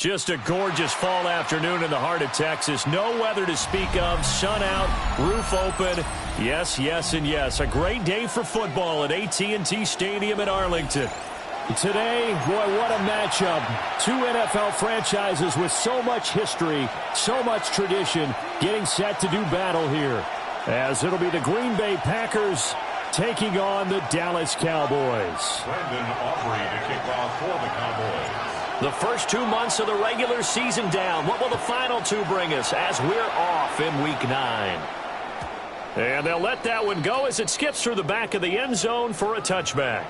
Just a gorgeous fall afternoon in the heart of Texas. No weather to speak of. Sun out, roof open. Yes, yes, and yes. A great day for football at AT&T Stadium in Arlington. Today, boy, what a matchup. Two NFL franchises with so much history, so much tradition, getting set to do battle here. As it'll be the Green Bay Packers taking on the Dallas Cowboys. Brandon Aubrey to kick off for the Cowboys. The first 2 months of the regular season down. What will the final two bring us as we're off in Week 9? And they'll let that one go as it skips through the back of the end zone for a touchback.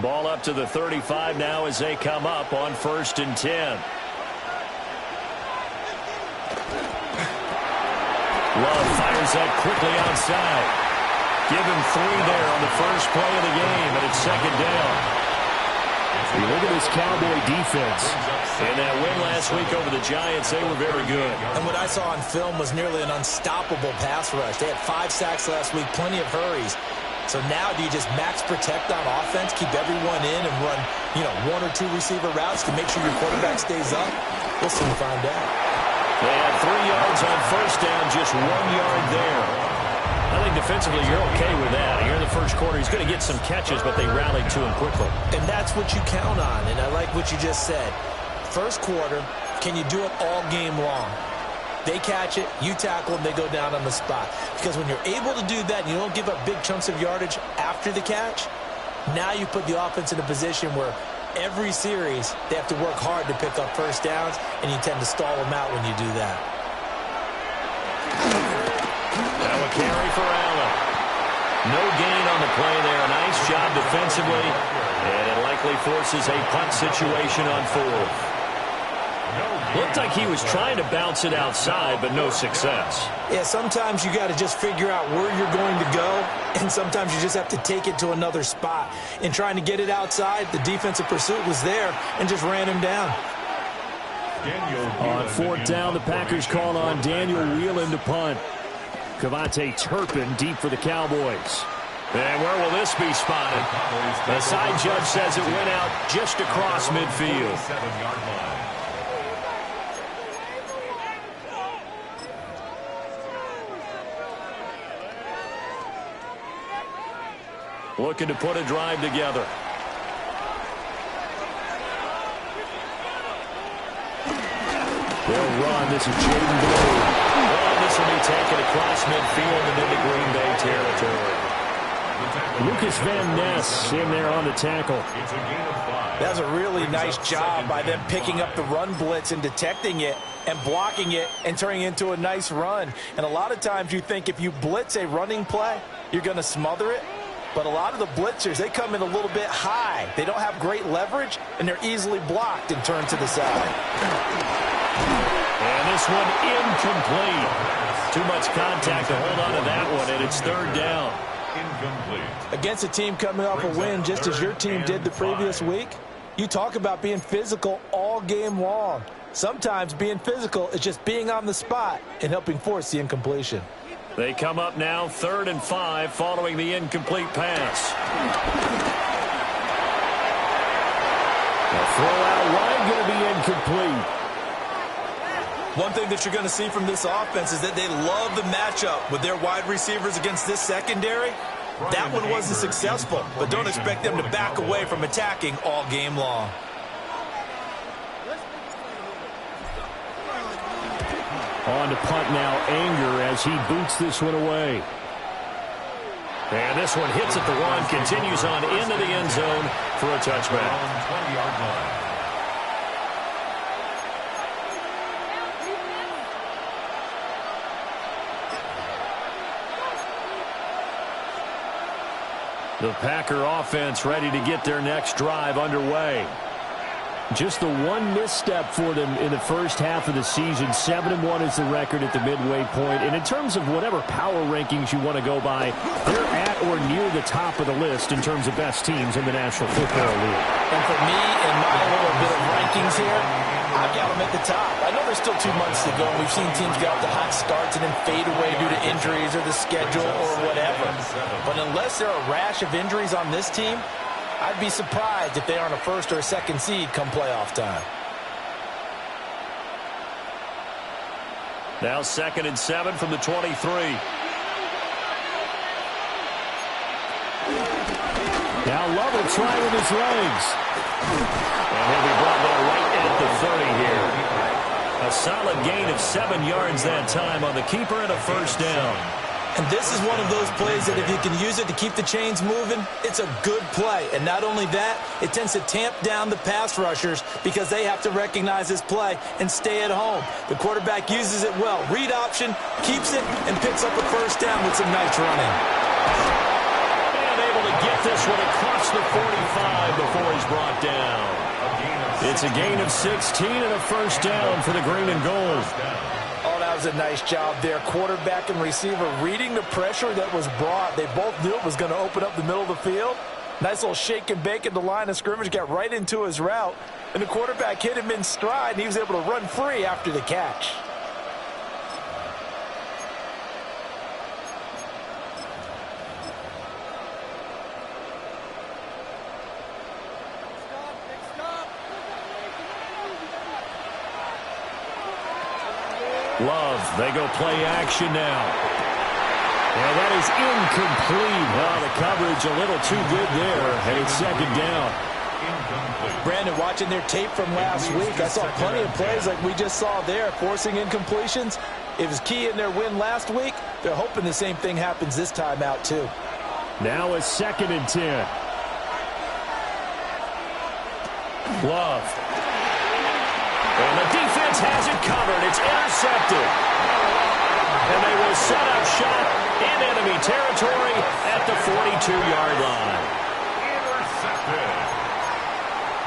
Ball up to the 35 now as they come up on 1st and 10. Love fires that quickly outside. Give him 3 there on the first play of the game, and it's 2nd down. You look at this Cowboy defense. In that win last week over the Giants, they were very good. And what I saw on film was nearly an unstoppable pass rush. They had 5 sacks last week, plenty of hurries. So now do you just max protect on offense, keep everyone in, and run, 1 or 2 receiver routes to make sure your quarterback stays up? We'll soon find out. They had 3 yards on 1st down, just 1 yard there. I think defensively you're okay with that. Here in the first quarter, he's going to get some catches, but they rallied to him quickly. And that's what you count on, and I like what you just said. First quarter, can you do it all game long? They catch it, you tackle, and they go down on the spot. Because when you're able to do that and you don't give up big chunks of yardage after the catch, now you put the offense in a position where every series they have to work hard to pick up first downs, and you tend to stall them out when you do that. Now a carry for Allen. No gain on the play there. Nice job defensively, and it likely forces a punt situation on 4th. Looked like he was trying to bounce it outside, but no success. Yeah, sometimes you got to just figure out where you're going to go, and sometimes you just have to take it to another spot. In trying to get it outside, the defensive pursuit was there and just ran him down. On 4th down, the Packers call on Daniel Whelan to punt. Cavante Turpin deep for the Cowboys. And where will this be spotted? The side judge says it went out just across midfield. Looking to put a drive together. They'll run. This is Jaden Blue. Oh, this will be taken across midfield and into Green Bay territory. Lucas Van Ness in there on the tackle. That's a really nice job by them picking up the run blitz and detecting it and blocking it and turning it into a nice run. And a lot of times you think if you blitz a running play, you're going to smother it. But a lot of the blitzers, they come in a little bit high. They don't have great leverage, and they're easily blocked and turned to the side. And this one incomplete. Too much contact to hold on to that one, and it's 3rd down. Incomplete. Against a team coming off a win, just as your team did the previous week, you talk about being physical all game long. Sometimes being physical is just being on the spot and helping force the incompletion. They come up now 3rd and 5 following the incomplete pass. The throw out wide going to be incomplete. One thing that you're going to see from this offense is that they love the matchup with their wide receivers against this secondary. That one wasn't successful, but don't expect them to back away from attacking all game long. On to punt now, Anger as he boots this one away. And this one hits at the 1, continues on into the end zone for a touchback. 20-yard line. The Packer offense ready to get their next drive underway. Just the one misstep for them in the first half of the season. 7-1 is the record at the midway point. And in terms of whatever power rankings you want to go by, they're at or near the top of the list in terms of best teams in the National Football League. And for me, in my little bit of rankings here, I've got them at the top. I know there's still 2 months to go, and we've seen teams get off the hot starts and then fade away due to injuries or the schedule or whatever. But unless there are a rash of injuries on this team, I'd be surprised if they aren't a 1st or a 2nd seed come playoff time. Now 2nd and 7 from the 23. Now Love will try with his legs. And he'll be brought down right at the 30 here. A solid gain of 7 yards that time on the keeper and a 1st down. And this is one of those plays that if you can use it to keep the chains moving, it's a good play. And not only that, it tends to tamp down the pass rushers because they have to recognize this play and stay at home. The quarterback uses it well. Read option, keeps it, and picks up a 1st down with some nice running. And able to get this one across the 45 before he's brought down. It's a gain of 16 and a 1st down for the green and gold. Oh, that was a nice job there. Quarterback and receiver reading the pressure that was brought. They both knew it was going to open up the middle of the field. Nice little shake and bake at the line of scrimmage, got right into his route. And the quarterback hit him in stride, and he was able to run free after the catch. Love, they go play action now. And that is incomplete. Well, the coverage a little too good there, and it's 2nd down. Brandon, watching their tape from last week, I saw plenty of plays like we just saw there, forcing incompletions. It was key in their win last week. They're hoping the same thing happens this time out, too. Now a 2nd and 10. Love. And the defense has it covered. It's intercepted. And they will set up shop in enemy territory at the 42-yard line. Intercepted.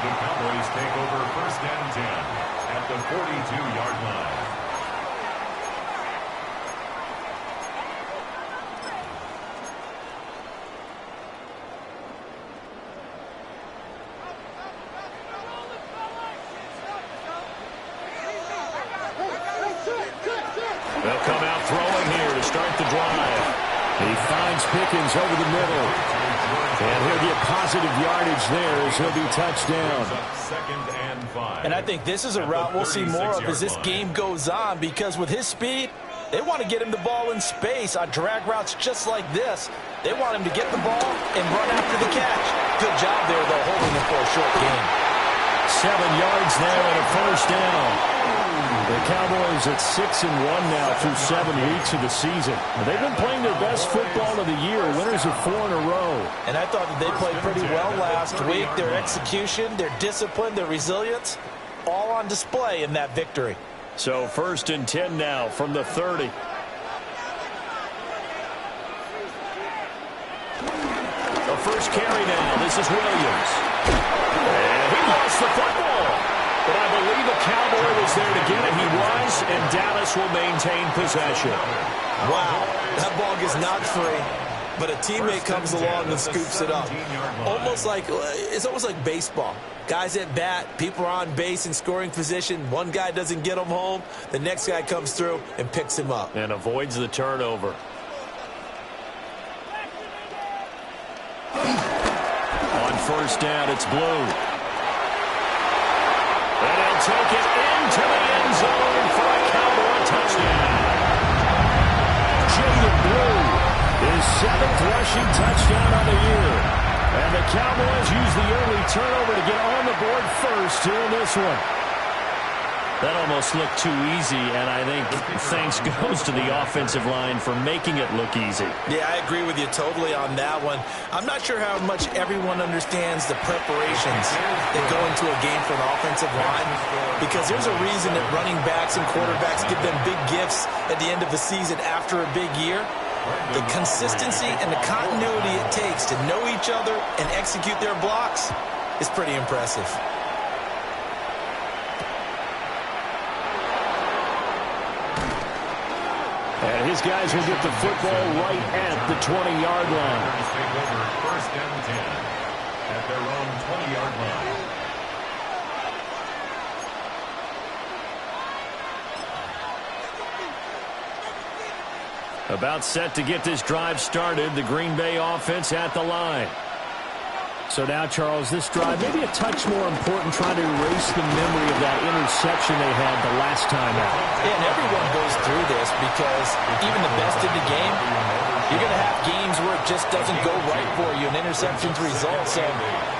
The Cowboys take over 1st and 10 at the 42-yard line. They'll come out throwing here to start the drive. He finds Pickens over the middle. And he'll get positive yardage there as he'll be touchdown. 2nd and 5. And I think this is a route we'll see more of as this game goes on, because with his speed, they want to get him the ball in space on drag routes just like this. They want him to get the ball and run after the catch. Good job there, though, holding him for a short game. 7 yards there and a 1st down. The Cowboys at 6-1 now through 7 weeks of the season. They've been playing their best football of the year, winners of 4 in a row. And I thought that they played pretty well last week. Their execution, their discipline, their resilience, all on display in that victory. So 1st and 10 now from the 30. The first carry now. This is Williams. And he lost the football. But I believe a Cowboy was there to get it. He was, and Dallas will maintain possession. Wow, that ball gets knocked free. but a teammate comes along and scoops it up. It's almost like baseball. Guys at bat, people are on base in scoring position. One guy doesn't get him home. The next guy comes through and picks him up. And avoids the turnover. On first down, it's Blue. And he'll take it into the end zone for a Cowboy touchdown. Jaden Blue, his 7th rushing touchdown on the year. And the Cowboys use the early turnover to get on the board first here in this one. That almost looked too easy, and I think thanks goes to the offensive line for making it look easy. Yeah, I agree with you totally on that one. I'm not sure how much everyone understands the preparations that go into a game for an offensive line, because there's a reason that running backs and quarterbacks give them big gifts at the end of the season after a big year. The consistency and the continuity it takes to know each other and execute their blocks is pretty impressive. And his guys will get the football right at the 20-yard line. Take over first and 10 at their own 20-yard line. About set to get this drive started, the Green Bay offense at the line. So now, Charles, this drive maybe a touch more important, trying to erase the memory of that interception they had the last time out. Yeah, and everyone goes through this because even the best in the game, you're going to have games where it just doesn't go right for you, and interceptions result. So,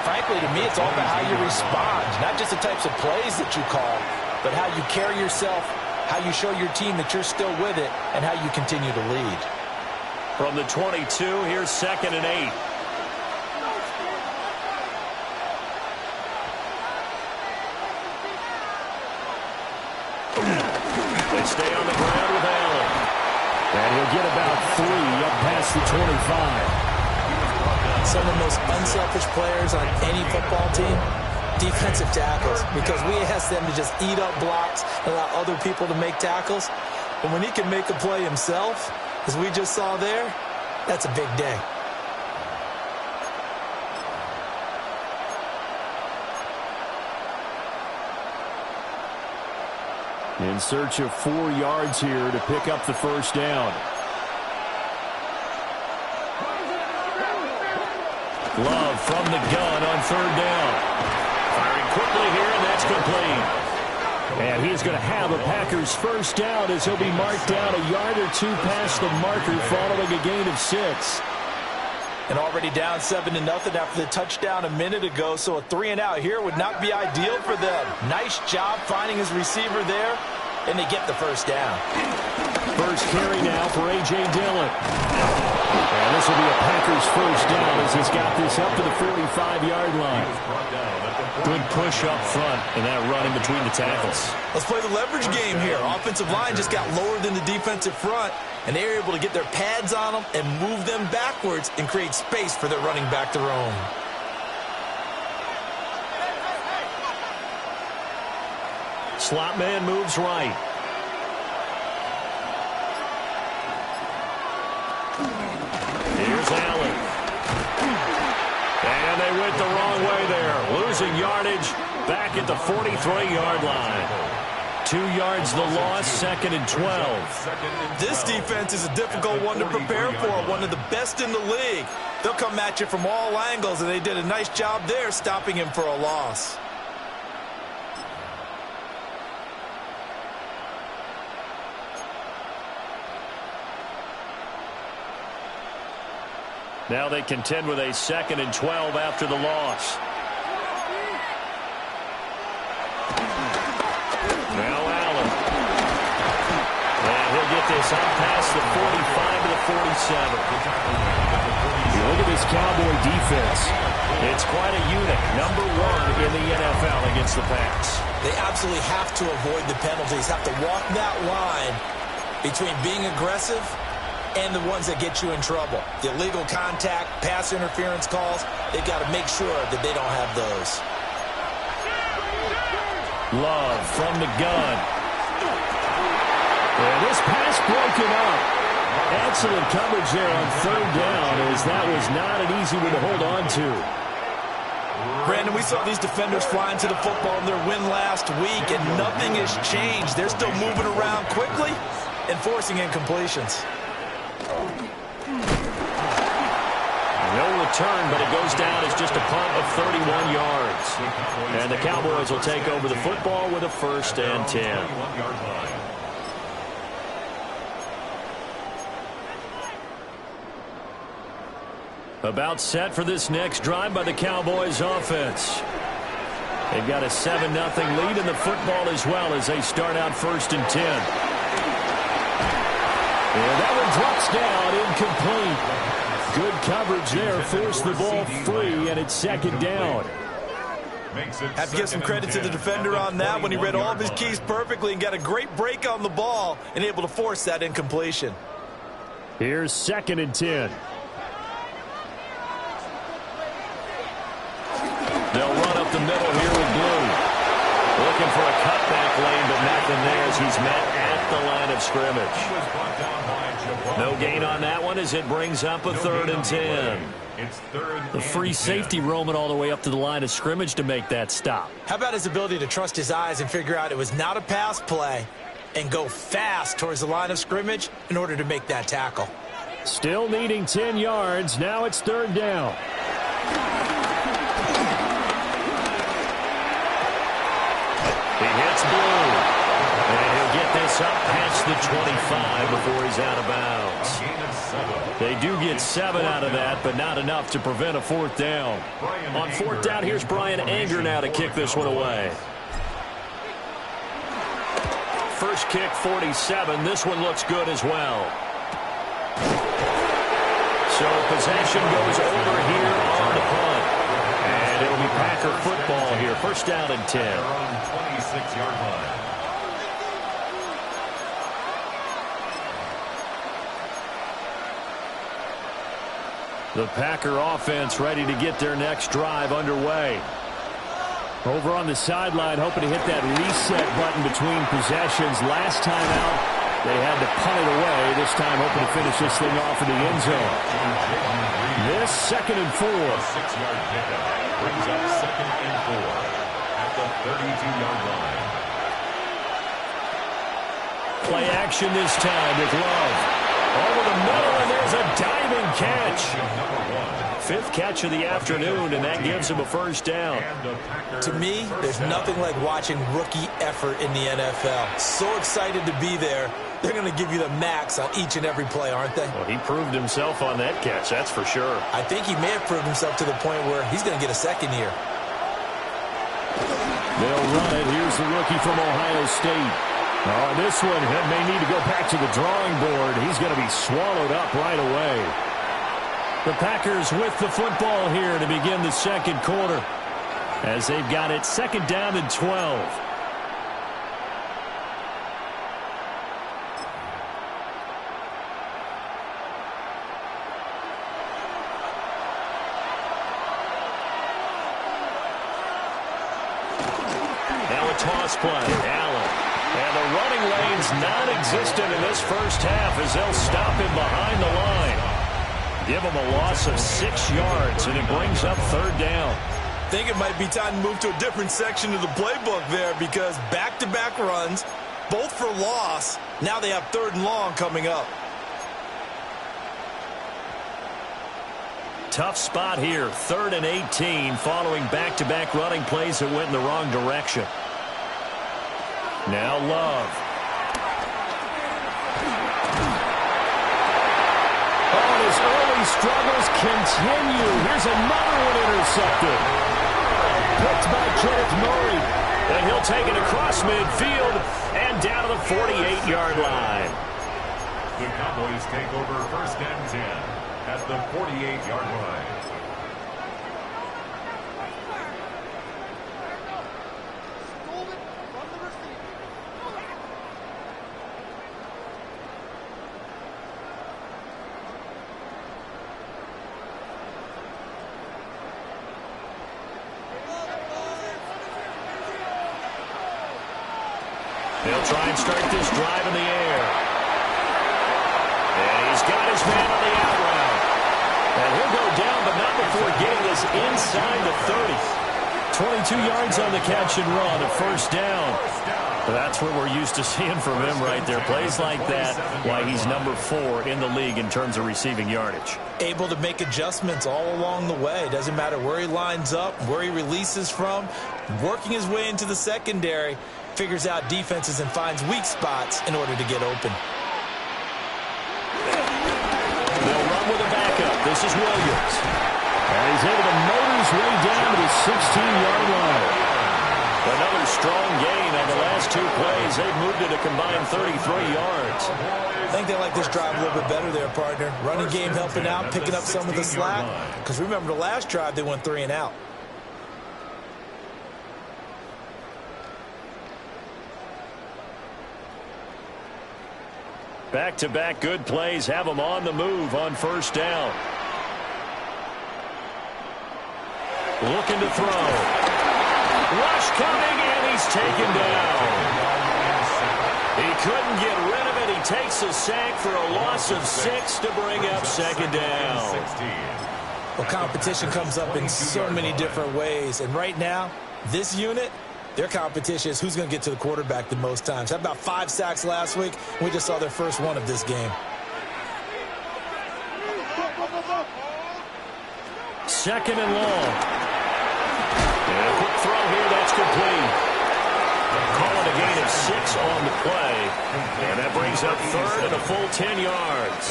frankly, to me, it's all about how you respond, not just the types of plays that you call, but how you carry yourself, how you show your team that you're still with it, and how you continue to lead. From the 22, here's 2nd and 8. They stay on the ground with Allen. And he'll get about 3 up past the 25. Some of the most unselfish players on any football team, defensive tackles, because we ask them to just eat up blocks and allow other people to make tackles. But when he can make a play himself, as we just saw there, that's a big day. In search of 4 yards here to pick up the first down. Love from the gun on 3rd down. Firing quickly here, and that's complete. And he's going to have a Packers first down as he'll be marked down a yard or 2 past the marker following a gain of 6. And already down 7-0 after the touchdown a minute ago, so a 3-and-out here would not be ideal for them. Nice job finding his receiver there, and they get the first down. First carry now for A.J. Dillon. And this will be a Packers first down as he's got this up to the 45-yard line. Good push up front and that running between the tackles. Let's play the leverage game here. Offensive line just got lower than the defensive front, and they were able to get their pads on them and move them backwards and create space for their running back to roam. Slot man moves right. Here's Allen. And they went the wrong way there. Losing yardage back at the 43-yard line. 2 yards the loss, 2nd and 12. This defense is a difficult one to prepare for, one of the best in the league. They'll come at you from all angles, and they did a nice job there stopping him for a loss. Now they contend with a 2nd and 12 after the loss. Now Allen. And he'll get this up past the 45 to the 47. You look at this Cowboy defense. It's quite a unit. Number 1 in the NFL against the pass. They absolutely have to avoid the penalties, have to walk that line between being aggressive and the ones that get you in trouble. The illegal contact, pass interference calls, they've got to make sure that they don't have those. Love from the gun. And this pass broken up. Excellent coverage there on third down, as that was not an easy one to hold on to. Brandon, we saw these defenders flying to the football in their win last week, and nothing has changed. They're still moving around quickly and forcing incompletions. No return, but it goes down as just a punt of 31 yards. And the Cowboys will take over the football with a 1st and 10. About set for this next drive by the Cowboys offense. They've got a 7-0 lead in the football as well as they start out 1st and 10. And that one drops down, incomplete. Good coverage there, forced the ball free, and it's 2nd down. Have to give some credit to the defender on that when he read all of his keys perfectly and got a great break on the ball and able to force that incompletion. Here's 2nd and 10. They'll run up the middle here with Blue. Looking for a cutback lane, but nothing there as he's met at the line of scrimmage. No gain on that one as it brings up a 3rd and 10. The free safety roaming all the way up to the line of scrimmage to make that stop. How about his ability to trust his eyes and figure out it was not a pass play and go fast towards the line of scrimmage in order to make that tackle. Still needing 10 yards. Now it's 3rd down. He hits Blue. And he'll get this up past the 25 before he's out of bounds. They do get 7 out of that, but not enough to prevent a 4th down. On 4th down, here's Brian Anger now to kick this one away. First kick, 47. This one looks good as well. So possession goes over here on the punt. And it'll be Packer football here. 1st down and 10. On 26-yard line. The Packer offense ready to get their next drive underway. Over on the sideline, hoping to hit that reset button between possessions. Last time out, they had to punt it away. This time, hoping to finish this thing off in the end zone. This 2nd and 4. 6-yard pickup brings up 2nd and 4 at the 32-yard line. Play action this time with Love. Over the middle, and there's a diving catch. 5th catch of the afternoon, and that gives him a 1st down. To me, there's nothing like watching rookie effort in the NFL. So excited to be there. They're going to give you the max on each and every play, aren't they? Well, he proved himself on that catch, that's for sure. I think he may have proved himself to the point where he's going to get a 2nd year. They'll run it. Here's the rookie from Ohio State. Oh, this one may need to go back to the drawing board. He's going to be swallowed up right away. The Packers with the football here to begin the 2nd quarter as they've got it 2nd down and 12. Now a toss play. Allen. And the running lane's non-existent in this 1st half as they'll stop him behind the line. Give him a loss of 6 yards, and it brings up 3rd down. I think it might be time to move to a different section of the playbook there because back-to-back runs, both for loss. Now they have 3rd and long coming up. Tough spot here, 3rd and 18, following back-to-back running plays that went in the wrong direction. Now Love. Oh, his early struggles continue. Here's another one intercepted. Picked by Kenneth Murray. And he'll take it across midfield and down to the 48-yard line. The Cowboys take over 1st and 10 at the 48-yard line. They'll try and start this drive in the air. And he's He's got his man on the out route. And he'll go down, but not before getting this inside the 30. 22 yards on the catch and run, a first down. That's what we're used to seeing from him right there. Plays like that, why he's number 4 in the league in terms of receiving yardage. Able to make adjustments all along the way. Doesn't matter where he lines up, where he releases from. Working his way into the secondary, figures out defenses and finds weak spots in order to get open. They'll run with a backup. This is Williams. And he's able to motor his way down to the 16-yard line. Another strong gain on the last 2 plays. They've moved it a combined 33 yards. I think they like this drive a little bit better there, partner. Running game helping out, picking up some of the slack. Because remember, the last drive, they went 3 and out. Back-to-back good plays have them on the move on first down. Looking to throw. Rush coming, and he's taken down. He couldn't get rid of it. He takes a sack for a loss of 6 to bring up second down. Well, competition comes up in so many different ways. And right now, this unit, their competition is who's going to get to the quarterback the most times. Had about 5 sacks last week. We just saw their first one of this game. Second and long. And a quick throw here, that's complete. Calling a gain of 6 on the play. And that brings up third and a full 10 yards.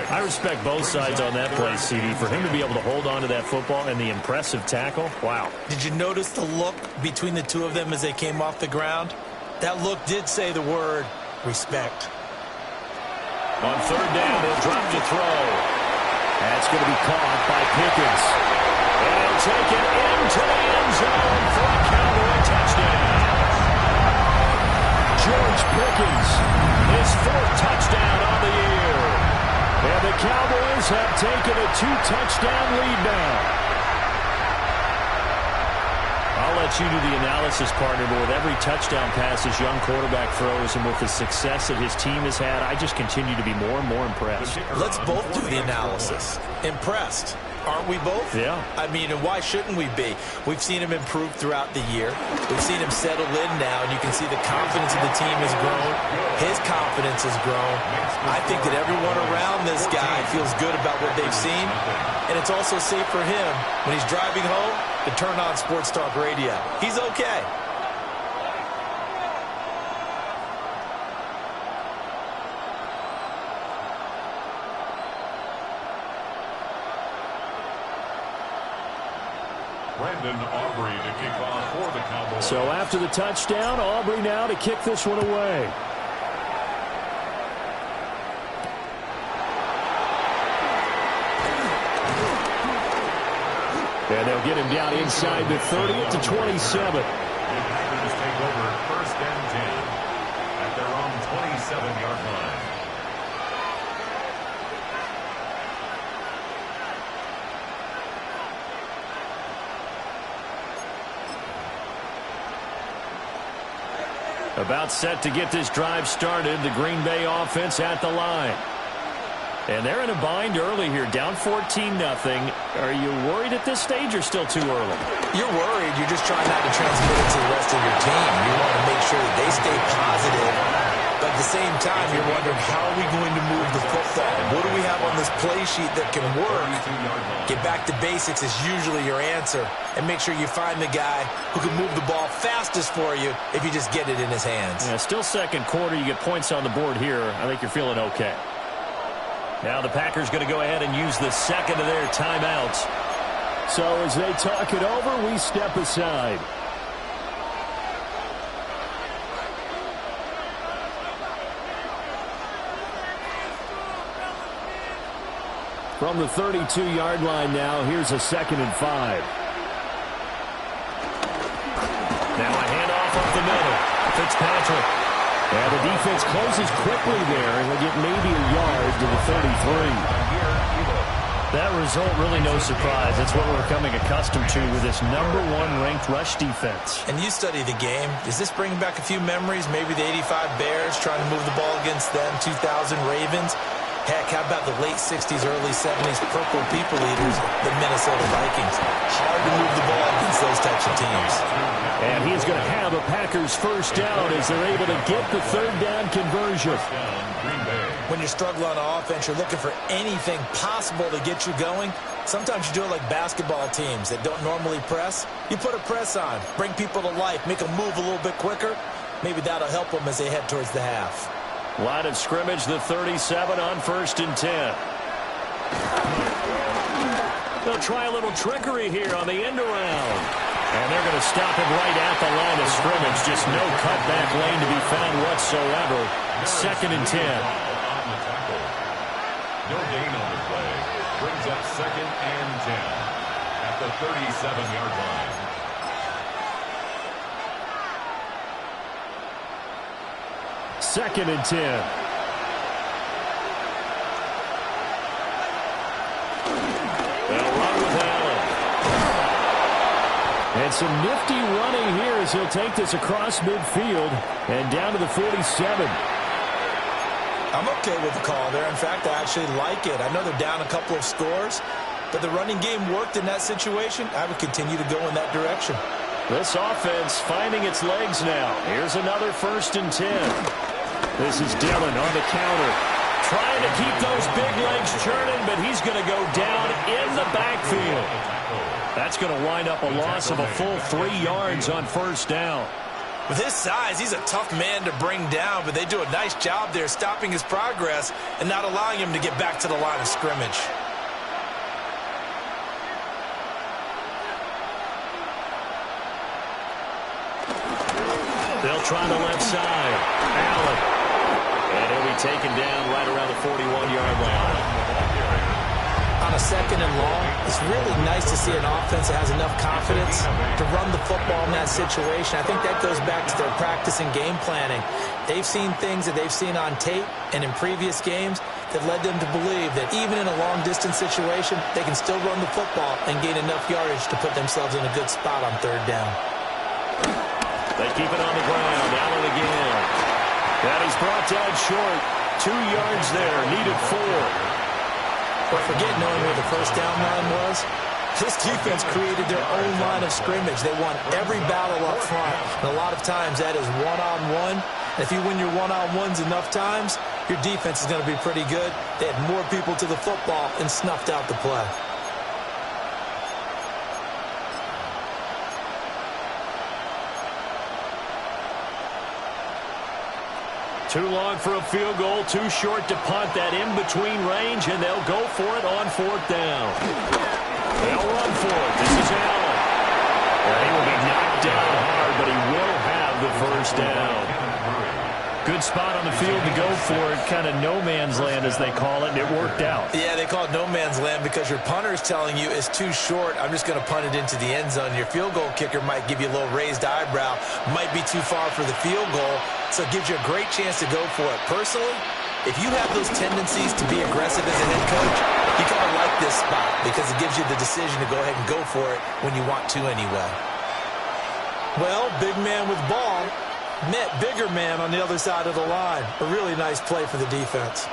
I respect both sides on that play, CD. For him to be able to hold on to that football and the impressive tackle, wow. Did you notice the look between the two of them as they came off the ground? That look did say the word respect. On third down, he'll drop to throw. That's going to be caught by Pickens. And he'll take it into the end zone for a Cowboy touchdown. George Pickens, his 4th touchdown on the year. And the Cowboys have taken a 2-touchdown lead now. I'll let you do the analysis, partner, but with every touchdown pass his young quarterback throws and with the success that his team has had, I just continue to be more and more impressed. Let's both do the analysis. Impressed. Aren't we both? Yeah. I mean, and why shouldn't we be? We've seen him improve throughout the year. We've seen him settle in now, and you can see the confidence of the team has grown. His confidence has grown. I think that everyone around this guy feels good about what they've seen, and it's also safe for him when he's driving home to turn on Sports Talk Radio. He's okay. Aubrey to kick off for the Cowboys. So after the touchdown, Aubrey now to kick this one away. And they'll get him down inside the 30 to 27. The Packers take over 1st and 10 at their own 27-yard line. About set to get this drive started, the Green Bay offense at the line. And they're in a bind early here, down 14-0. Are you worried at this stage or still too early? You're worried. You're just trying not to transmit it to the rest of your team. You want to make sure that they stay positive. But at the same time, you're wondering, how are we going to move the football? What do we have on this play sheet that can work? Get back to basics is usually your answer. And make sure you find the guy who can move the ball fastest for you if you just get it in his hands. Yeah, still second quarter. You get points on the board here. I think you're feeling okay. Now the Packers going to go ahead and use the second of their timeouts. So as they talk it over, we step aside. From the 32-yard line now, here's a 2nd and 5. Now a handoff up the middle. Fitzpatrick. And the defense closes quickly there, and will get maybe a yard to the 33. That result, really no surprise. That's what we're becoming accustomed to with this #1 ranked rush defense. And you study the game. Does this bring back a few memories? Maybe the '85 Bears trying to move the ball against them, 2000 Ravens. Heck, how about the late 60s, early 70s purple people eaters, the Minnesota Vikings? Hard to move the ball against those types of teams. And he's going to have a Packers first down as they're able to get the third down conversion. When you're struggling on offense, you're looking for anything possible to get you going. Sometimes you do it like basketball teams that don't normally press. You put a press on, bring people to life, make them move a little bit quicker. Maybe that'll help them as they head towards the half. Line of scrimmage, the 37 on 1st and 10. They'll try a little trickery here on the end around. And they're going to stop him right at the line of scrimmage. Just no cutback lane to be found whatsoever. 2nd and 10. No gain on the play. Brings up 2nd and 10 at the 37-yard line. Second and 10. They'll run with Allen. And some nifty running here as he'll take this across midfield and down to the 47. I'm okay with the call there. In fact, I actually like it. I know they're down a couple of scores, but the running game worked in that situation. I would continue to go in that direction. This offense finding its legs now. Here's another 1st and 10. This is Dillon on the counter. Trying to keep those big legs churning, but he's going to go down in the backfield. That's going to wind up a loss of a full 3 yards on 1st down. With his size, he's a tough man to bring down, but they do a nice job there stopping his progress and not allowing him to get back to the line of scrimmage. They'll try the left side. Allen. And he'll be taken down right around the 41-yard line. On a 2nd and long, it's really nice to see an offense that has enough confidence to run the football in that situation. I think that goes back to their practice and game planning. They've seen things that they've seen on tape and in previous games that led them to believe that even in a long-distance situation, they can still run the football and gain enough yardage to put themselves in a good spot on 3rd down. They keep it on the ground. Allen again. That is brought down short. 2 yards there. Needed 4. But forget knowing where the 1st down line was. This defense created their own line of scrimmage. They won every battle up front. And a lot of times that is one-on-one. And if you win your one-on-ones enough times, your defense is going to be pretty good. They had more people to the football and snuffed out the play. Too long for a field goal, too short to punt. That in-between range, and they'll go for it on 4th down. They'll run for it. This is Allen. He will be knocked down hard, but he will have the 1st down. Good spot on the field to go for it. Kind of no man's land, as they call it, and it worked out. Yeah, they call it no man's land because your punter is telling you it's too short. I'm just going to punt it into the end zone. Your field goal kicker might give you a little raised eyebrow. Might be too far for the field goal, so it gives you a great chance to go for it. Personally, if you have those tendencies to be aggressive as a head coach, you kind of like this spot because it gives you the decision to go ahead and go for it when you want to anyway. Well, big man with ball met bigger man on the other side of the line. A really nice play for the defense.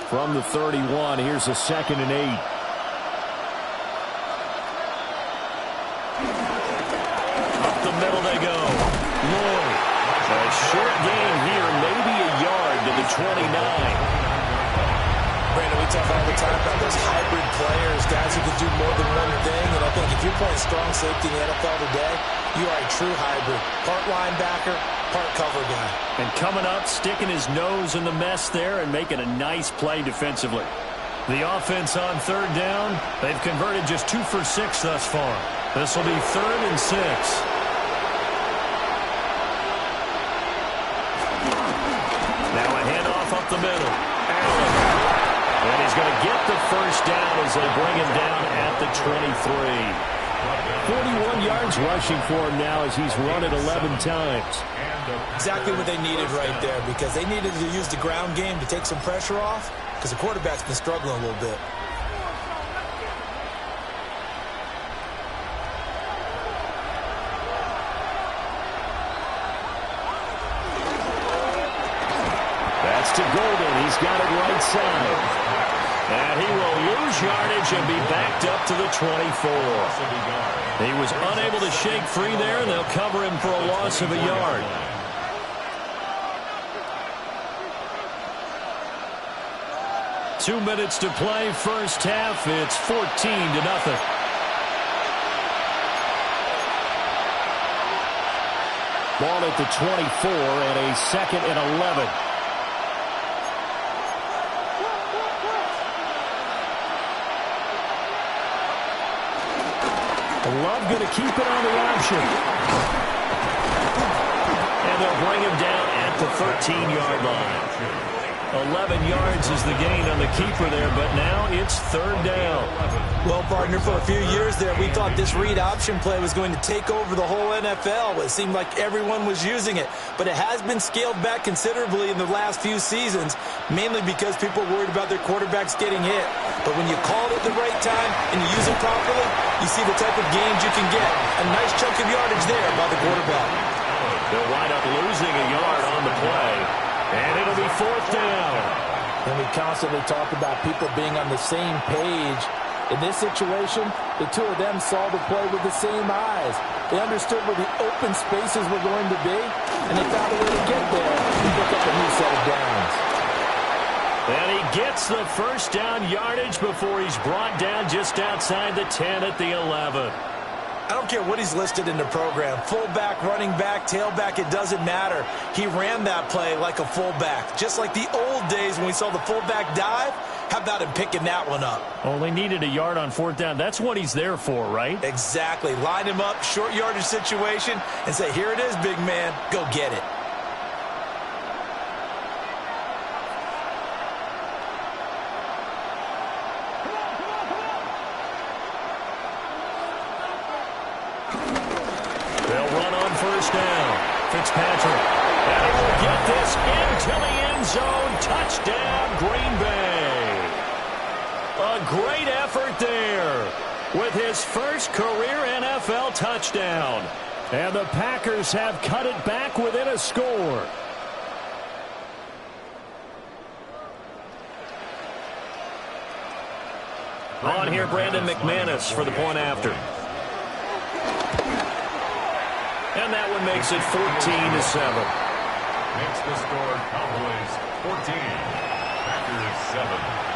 From the 31, here's a 2nd and 8. Up the middle they go. Lloyd. A short gain here, maybe a yard to the 29. Brandon, we talk all the time about those hybrid players, guys who can do more than one thing. And I think if you're playing strong safety in the NFL today, you are a true hybrid. Part linebacker, part cover guy. And coming up, sticking his nose in the mess there and making a nice play defensively. The offense on 3rd down, they've converted just 2 for 6 thus far. This will be 3rd and 6. Now a handoff up the middle. Allen. And he's going to get the 1st down as they bring him down at the 23. 41 yards rushing for him now as he's run it 11 times. Exactly what they needed right there because they needed to use the ground game to take some pressure off because the quarterback's been struggling a little bit. He's got it right side. And he will lose yardage and be backed up to the 24. He was unable to shake free there, and they'll cover him for a loss of a yard. Two minutes to play, first half. It's 14-0. Ball at the 24 and a 2nd and 11. Love going to keep it on the option. And they'll bring him down at the 13-yard line. 11 yards is the gain on the keeper there, but now it's 3rd down. Well, partner, for a few years there, we thought this read option play was going to take over the whole NFL. It seemed like everyone was using it, but it has been scaled back considerably in the last few seasons, mainly because people are worried about their quarterbacks getting hit. But when you call it at the right time and you use it properly, you see the type of gains you can get. A nice chunk of yardage there by the quarterback. They'll wind up losing a yard on the play. And it'll be 4th down. And we constantly talk about people being on the same page. In this situation, the two of them saw the play with the same eyes. They understood where the open spaces were going to be, and they found a way to get there and pick up a new set of downs. And he gets the first down yardage before he's brought down just outside the 10 at the 11. I don't care what he's listed in the program. Fullback, running back, tailback, it doesn't matter. He ran that play like a fullback. Just like the old days when we saw the fullback dive. How about him picking that one up? Oh, they needed a yard on 4th down. That's what he's there for, right? Exactly. Line him up, short yardage situation, and say, here it is, big man. Go get it. Fitzpatrick. And he will get this into the end zone. Touchdown, Green Bay. A great effort there with his first career NFL touchdown. And the Packers have cut it back within a score. On here, Brandon McManus for the point after. And that one makes it 14-7. Makes the score Cowboys 14, Packers 7.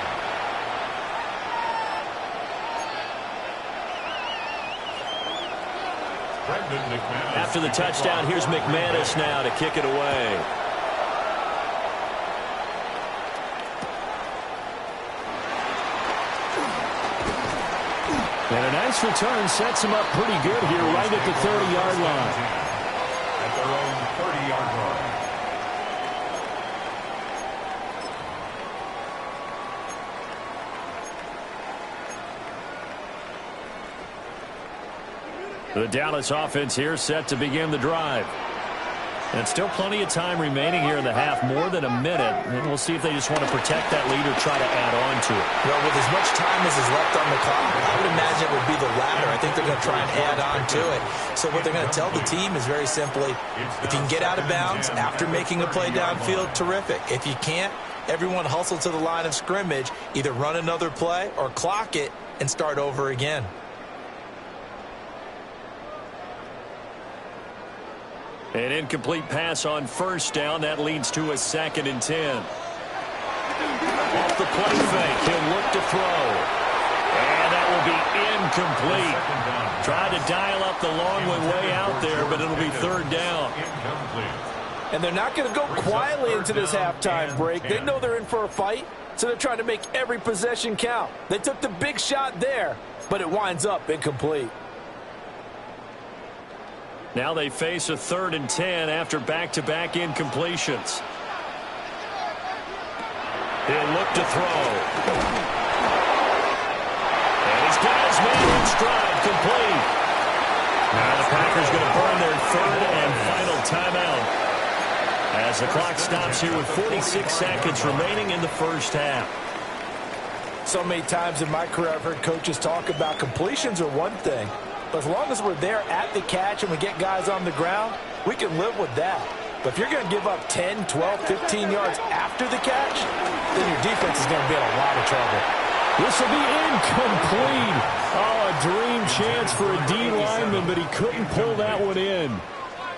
After the touchdown, here's McManus now to kick it away. And a nice return sets him up pretty good here right at the 30-yard line. At their own 30-yard line. The Dallas offense here set to begin the drive. And still plenty of time remaining here in the half, more than a minute. And we'll see if they just want to protect that lead or try to add on to it. Well, with as much time as is left on the clock, I would imagine it would be the latter. I think they're going to try and add on to it. So what they're going to tell the team is very simply, if you can get out of bounds after making a play downfield, terrific. If you can't, everyone hustle to the line of scrimmage, either run another play or clock it and start over again. An incomplete pass on first down. That leads to a 2nd and 10. Off the play fake. He'll look to throw. And that will be incomplete. Tried to dial up the long way out there, but it'll be 3rd down. And they're not going to go quietly into this halftime break. They know they're in for a fight, so they're trying to make every possession count. They took the big shot there, but it winds up incomplete. Now they face a 3rd and 10 after back-to-back incompletions. He'll look to throw. And he's got his man in stride, complete. Now the Packers going to burn their 3rd and final timeout as the clock stops here with 46 seconds remaining in the first half. So many times in my career I've heard coaches talk about completions are one thing. But as long as we're there at the catch and we get guys on the ground, we can live with that. But if you're going to give up 10, 12, 15 yards after the catch, then your defense is going to be in a lot of trouble. This will be incomplete. Oh, a dream chance for a D lineman, but he couldn't pull that one in.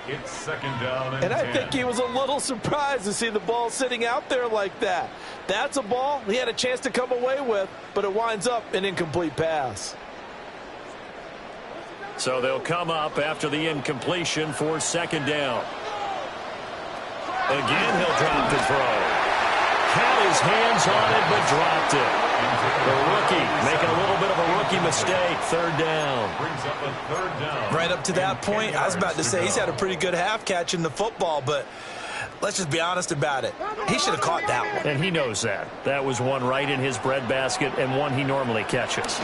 It's second down and I think he was a little surprised to see the ball sitting out there like that. That's a ball he had a chance to come away with, but it winds up an incomplete pass. So they'll come up after the incompletion for second down. Again, he'll drop the throw. Had his hands on it, but dropped it. The rookie making a little bit of a rookie mistake. Third down. Brings up a third down. Right up to that point, I was about to say he's had a pretty good half catching the football, but let's just be honest about it. He should have caught that one. And he knows that. That was one right in his breadbasket and one he normally catches.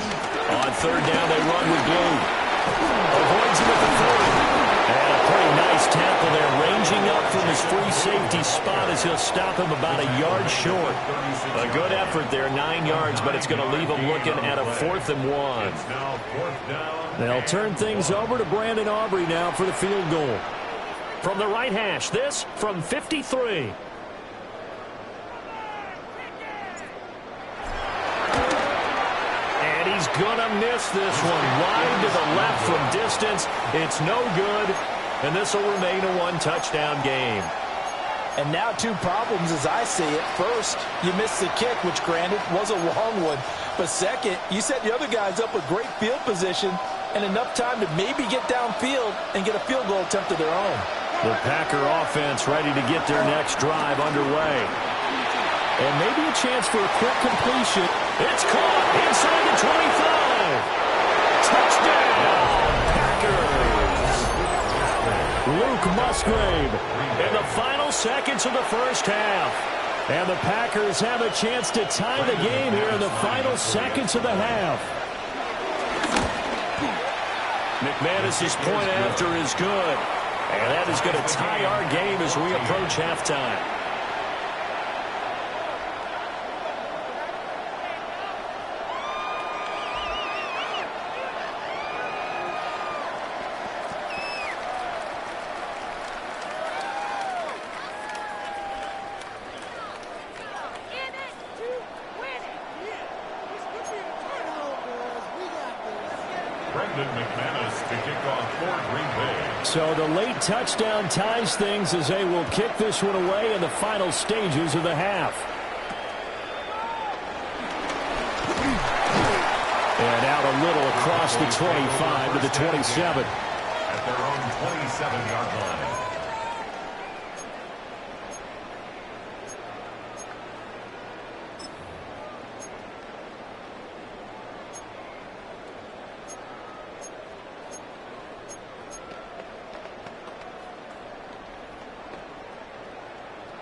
On third down, they run with Blue. Avoids him at the 30. And a pretty nice tackle there, ranging up from his free safety spot as he'll stop him about a yard short. A good effort there, 9 yards, but it's going to leave him looking at a 4th and 1. They'll turn things over to Brandon Aubrey now for the field goal. From the right hash, this from 53. And he's going to miss this one. Wide to the left from distance. It's no good. And this will remain a one-touchdown game. And now 2 problems as I see it. First, you missed the kick, which granted was a long one. But second, you set the other guys up with great field position and enough time to maybe get downfield and get a field goal attempt of their own. The Packer offense ready to get their next drive underway. And maybe a chance for a quick completion. It's caught inside the 25. Touchdown, Packers. Luke Musgrave in the final seconds of the first half. And the Packers have a chance to tie the game here in the final seconds of the half. McManus's point after is good. And that is going to tie our game as we approach halftime. So the late touchdown ties things as they will kick this one away in the final stages of the half. And out a little across the 25 to the 27. At their own 27-yard line.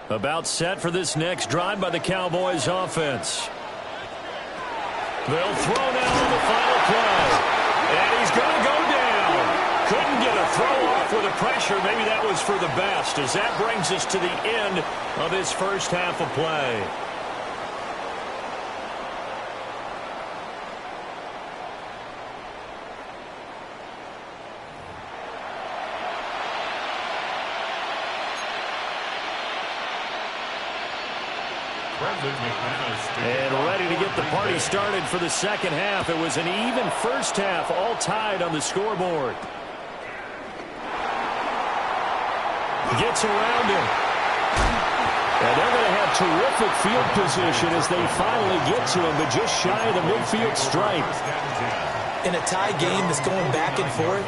About set for this next drive by the Cowboys offense. They'll throw now on the final play. And he's going to go down. Couldn't get a throw off with the pressure. Maybe that was for the best, as that brings us to the end of this first half of play. And ready to get the party started for the second half. It was an even first half, all tied on the scoreboard. Gets around him. And they're going to have terrific field position as they finally get to him, but just shy of the midfield stripe. In a tie game that's going back and forth,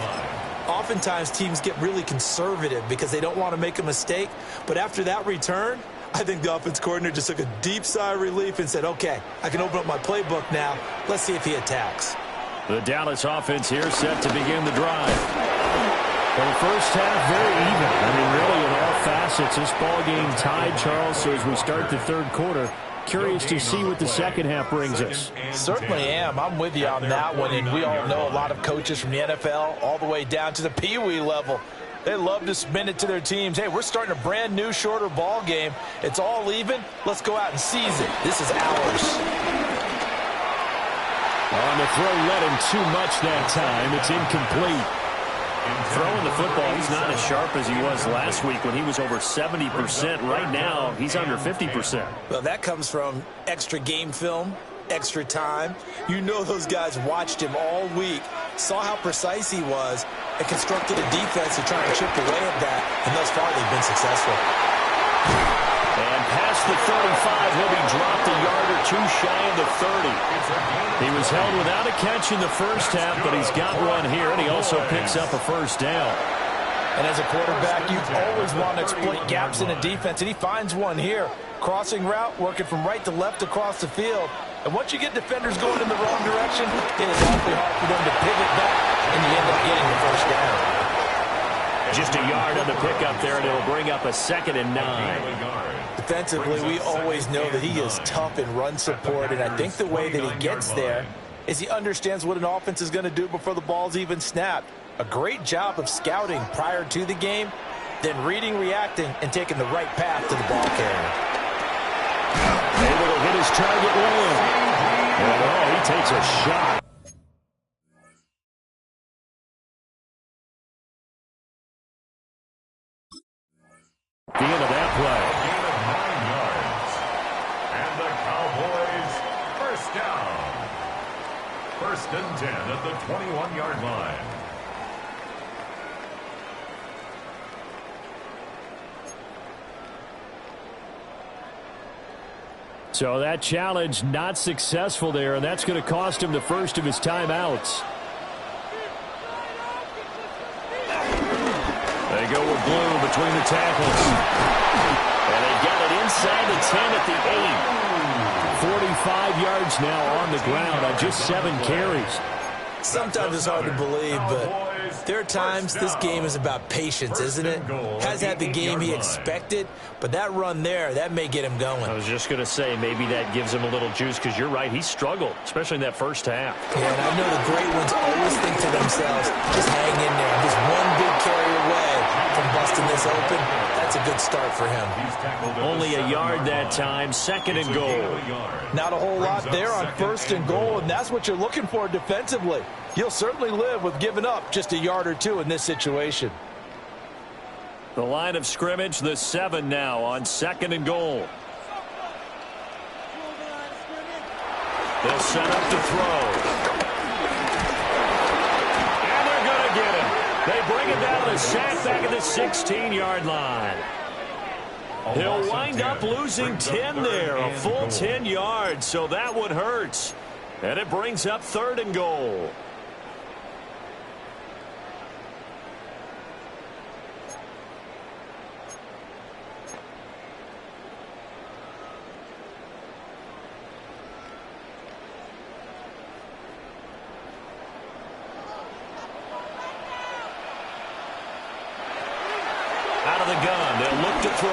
oftentimes teams get really conservative because they don't want to make a mistake. But after that return, I think the offense coordinator just took a deep sigh of relief and said, okay, I can open up my playbook now. Let's see if he attacks. The Dallas offense here set to begin the drive. Well, the first half, very even. I mean, really, in all facets, this ball game tied, Charles. So as we start the third quarter, curious to see what the second half brings us. Certainly am. I'm with you on that one. And we all know a lot of coaches from the NFL all the way down to the Pee-wee level. They love to spin it to their teams. Hey, we're starting a brand new, shorter ball game. It's all even. Let's go out and seize it. This is ours. On the throw, let him too much that time. It's incomplete. Throwing the football, he's not as sharp as he was last week when he was over 70%. Right now, he's under 50%. Well, that comes from extra game film, extra time. You know those guys watched him all week, saw how precise he was, and constructed a defense to try and chip away at that, and thus far they've been successful. And past the 35, he'll be dropped a yard or two shy of the 30. He was held without a catch in the first half, but he's got one here, and he also picks up a first down. And as a quarterback, you always want to exploit gaps in a defense, and he finds one here. Crossing route, working from right to left across the field. And once you get defenders going in the wrong direction, it is awfully hard for them to pivot back, and you end up getting the first down. Just a yard on the pickup there, and it'll bring up a 2nd and 9. Defensively, we always know that he is tough in run support, and I think the way that he gets there is he understands what an offense is going to do before the ball's even snapped. A great job of scouting prior to the game, then reading, reacting, and taking the right path to the ball carrier. Able to hit his target well. And, oh, he takes a shot. The end of that play. A gain of 9 yards. And the Cowboys first down. 1st and 10 at the 21-yard line. So that challenge not successful there, and that's going to cost him the first of his timeouts. They go with Blue between the tackles. And they get it inside the 10 at the 8. 45 yards now on the ground on just 7 carries. Sometimes it's hard to believe, but there are times this game is about patience, isn't it? Has had the game he expected, but that run there, that may get him going. I was just going to say, maybe that gives him a little juice, because you're right, he struggled, especially in that first half. Yeah, and I know the great ones always think to themselves, just hang in there. Just one big carry away from busting this open. That's a good start for him. Only a yard that time, 2nd and goal. Not a whole lot there on 1st and goal, and that's what you're looking for defensively. He'll certainly live with giving up just a yard or two in this situation. The line of scrimmage, the 7 now on 2nd and goal. They'll set up to throw. And they're going to get him. They bring it down to sack back at the 16-yard line. He'll wind up losing 10 there, a full 10 yards, so that one hurts. And it brings up 3rd and goal. Out of the gun, they'll look to throw.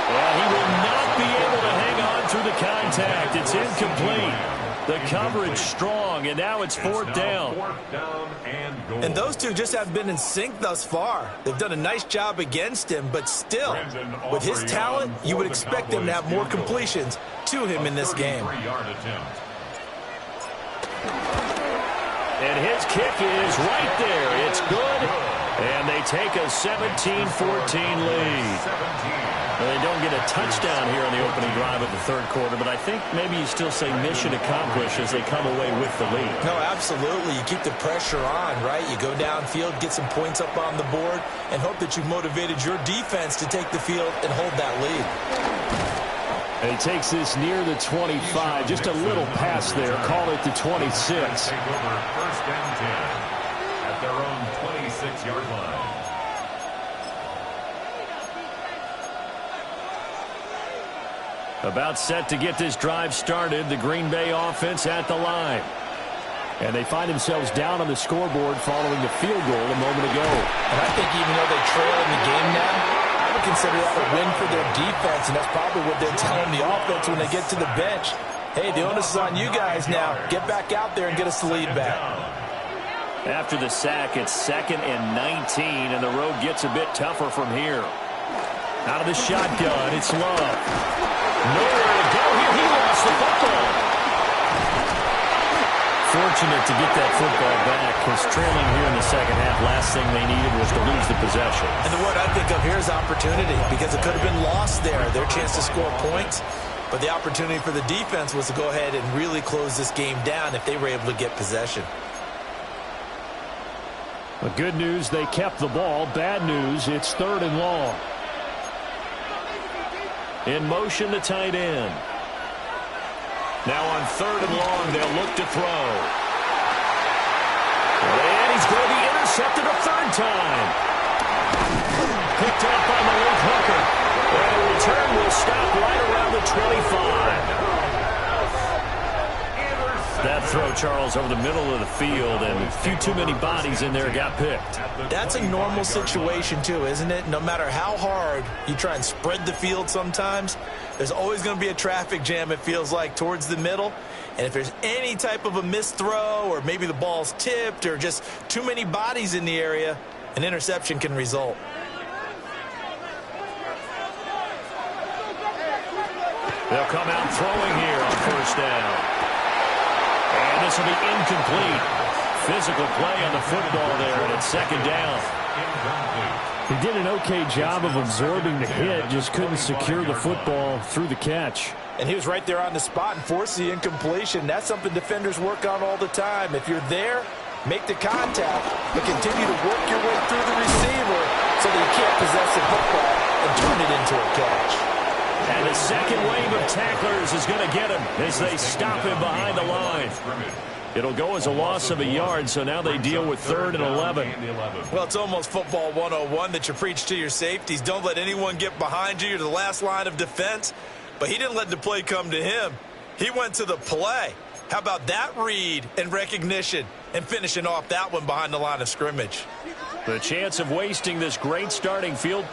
Well, he will not be able to hang on through the contact. It's incomplete. The coverage strong, and now it's 4th down. And those two just have been in sync thus far. They've done a nice job against him, but still, with his talent, you would expect them to have more completions to him in this game. And his kick is right there. It's good. And they take a 17-14 lead. Well, they don't get a touchdown here in the opening drive of the 3rd quarter, but I think maybe you still say mission accomplished as they come away with the lead. No, absolutely. You keep the pressure on, right? You go downfield, get some points up on the board, and hope that you've motivated your defense to take the field and hold that lead. And he takes this near the 25, just a little pass there. Call it the 26. Take over 1st and 10 at their own 26-yard line. About set to get this drive started, the Green Bay offense at the line. And they find themselves down on the scoreboard following the field goal a moment ago. And I think even though they trail in the game now, I would consider that a win for their defense, and that's probably what they're telling the offense when they get to the bench. Hey, the onus is on you guys now. Get back out there and get us the lead back. After the sack, it's 2nd and 19, and the road gets a bit tougher from here. Out of the shotgun, it's Love. Nowhere to go here. He lost the football. 4th fortunate to get that football back because trailing here in the second half, last thing they needed was to lose the possession. And the word I think of here is opportunity because it could have been lost there, their chance to score points. But the opportunity for the defense was to go ahead and really close this game down if they were able to get possession. The good news, they kept the ball. Bad news, it's 3rd and long. In motion, the tight end. Now on 3rd and long, they'll look to throw. And he's going to be intercepted a 3rd time. Picked up by the late hooker. And the return will stop right around the 25. That throw, Charles, over the middle of the field, and a few too many bodies in there got picked. That's a normal situation, too, isn't it? No matter how hard you try and spread the field sometimes, there's always going to be a traffic jam, it feels like, towards the middle. And if there's any type of a missed throw or maybe the ball's tipped or just too many bodies in the area, an interception can result. They'll come out throwing here on 1st down. And this will be incomplete. Physical play on the football there, and it's 2nd down. He did an okay job of absorbing the hit, just couldn't secure the football through the catch. And he was right there on the spot and forced the incompletion. That's something defenders work on all the time. If you're there, make the contact, but continue to work your way through the receiver so that you can't possess the football and turn it into a catch. And the second wave of tacklers is going to get him as they stop him behind the line. It'll go as a loss of a yard, so now they deal with 3rd and 11. Well, it's almost football 101 that you preach to your safeties. Don't let anyone get behind you. You're the last line of defense. But he didn't let the play come to him. He went to the play. How about that read and recognition and finishing off that one behind the line of scrimmage? The chance of wasting this great starting field.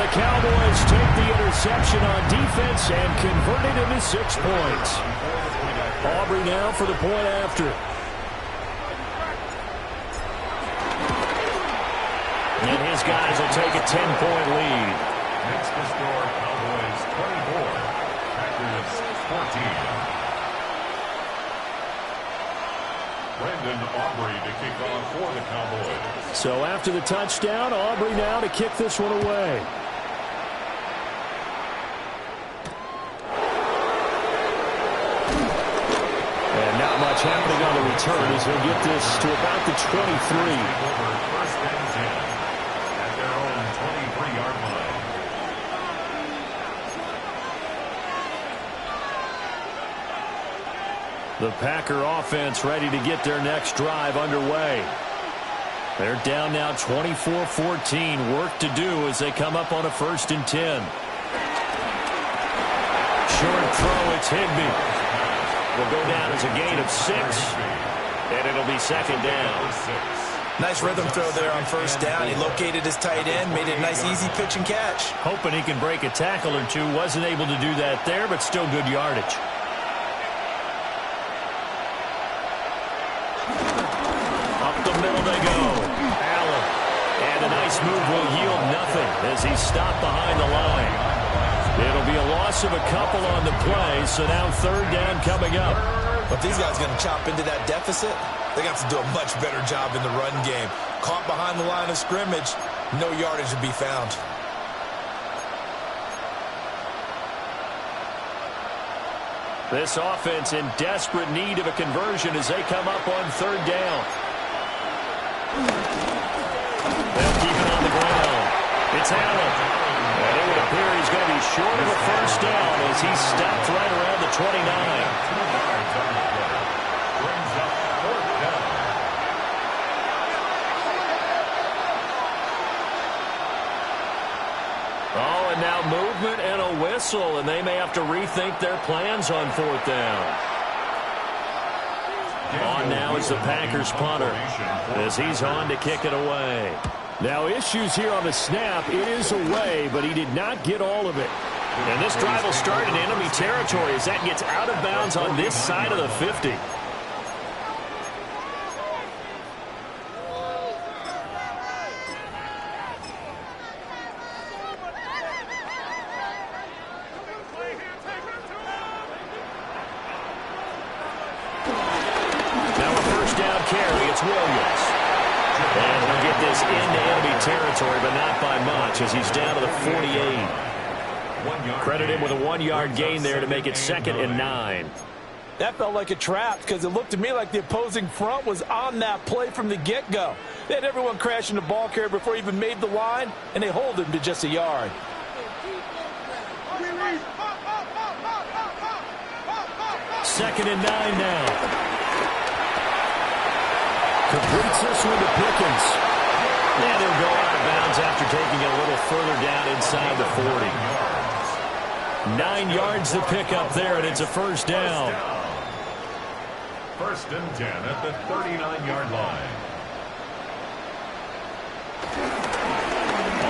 Cowboys take the interception on defense and convert it into 6 points. Aubrey now for the point after. And his guys will take a 10-point lead. Next to score, Cowboys 24, Packers 14. Brandon Aubrey to kick off for the Cowboys. So after the touchdown, Aubrey now to kick this one away. And not much happening on the return as he'll get this to about the 23. Over 1st and 10 at their own 23-yard line. The Packer offense ready to get their next drive underway. They're down now 24-14. Work to do as they come up on a 1st and 10. Short throw, it's Higbee. Will go down as a gain of 6, and it'll be 2nd down. Nice rhythm throw there on 1st down. He located his tight end, made it a nice easy pitch and catch. Hoping he can break a tackle or two. Wasn't able to do that there, but still good yardage. Up the middle they go. Allen. And a nice move will yield nothing as he's stopped behind the line. It'll be a loss of a couple on the play, so now 3rd down coming up. But these guys going to chop into that deficit, they're going to have to do a much better job in the run game. Caught behind the line of scrimmage, no yardage to be found. This offense in desperate need of a conversion as they come up on 3rd down. They'll keep it on the ground. It's Allen. And it would appear he's going to be short of a 1st down as he's stopped right around the 29. 2 yards on the play. Brings up 4th down. Oh, and now movement and a whistle, and they may have to rethink their plans on 4th down. On now is the Packers punter as he's on to kick it away. Now issues here on the snap. It is away, but he did not get all of it. And this drive will start in enemy territory as that gets out of bounds on this side of the 50. carry. It's Williams. And he'll get this into enemy territory, but not by much, as he's down to the 48. Credit him with a 1-yard gain there to make it 2nd and 9. That felt like a trap because it looked to me like the opposing front was on that play from the get-go. They had everyone crashing the ball carrier before he even made the line, and they hold him to just a yard. 2nd and 9 now. Completes this one to Pickens. And he'll go out of bounds after taking it a little further down inside the 40. 9 yards to pick up there, and it's a first down. 1st and 10 at the 39-yard line.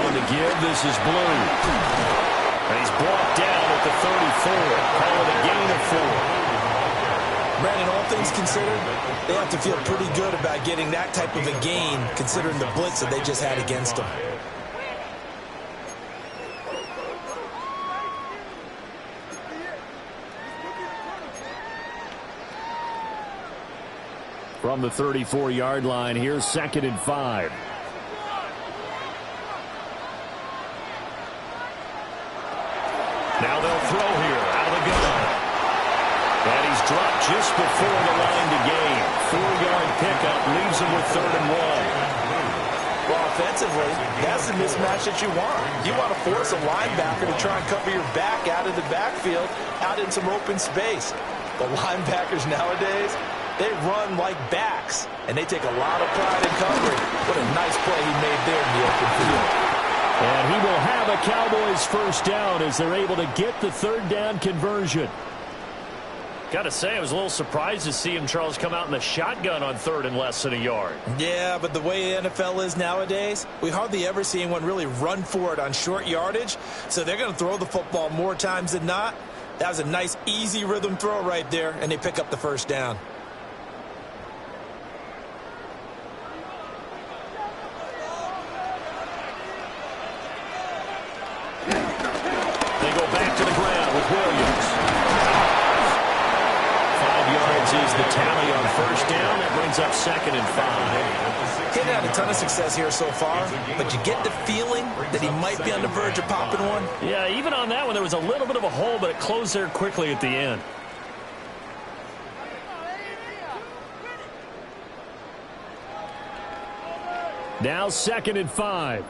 On the give, this is Blue. And he's brought down at the 34. Call it a gain of 4. Brandon, all things considered, they have to feel pretty good about getting that type of a gain, considering the blitz that they just had against them. From the 34-yard line, here's 2nd and 5. Now they'll throw here out of the gun. And he's dropped just before the line to gain. 4-yard pickup leaves him with 3rd and 1. Well, offensively, that's the mismatch that you want. You want to force a linebacker to try and cover your back out of the backfield, out in some open space. The linebackers nowadays, they run like backs, and they take a lot of pride in covering. What a nice play he made there in the open field. And he will have a Cowboys first down as they're able to get the 3rd down conversion. Got to say, I was a little surprised to see him, Charles, come out in the shotgun on 3rd and less than a yard. Yeah, but the way the NFL is nowadays, we hardly ever see anyone really run for it on short yardage, so they're going to throw the football more times than not. That was a nice, easy rhythm throw right there, and they pick up the first down. They go back to the ground with Williams. 5 yards is the tally on first down. That brings up 2nd and 5. He had a ton of success here so far, but you get the feeling that he might be on the verge of popping one. Yeah, even on that one, there was a little bit of a hole, but it closed there quickly at the end. Now 2nd and 5.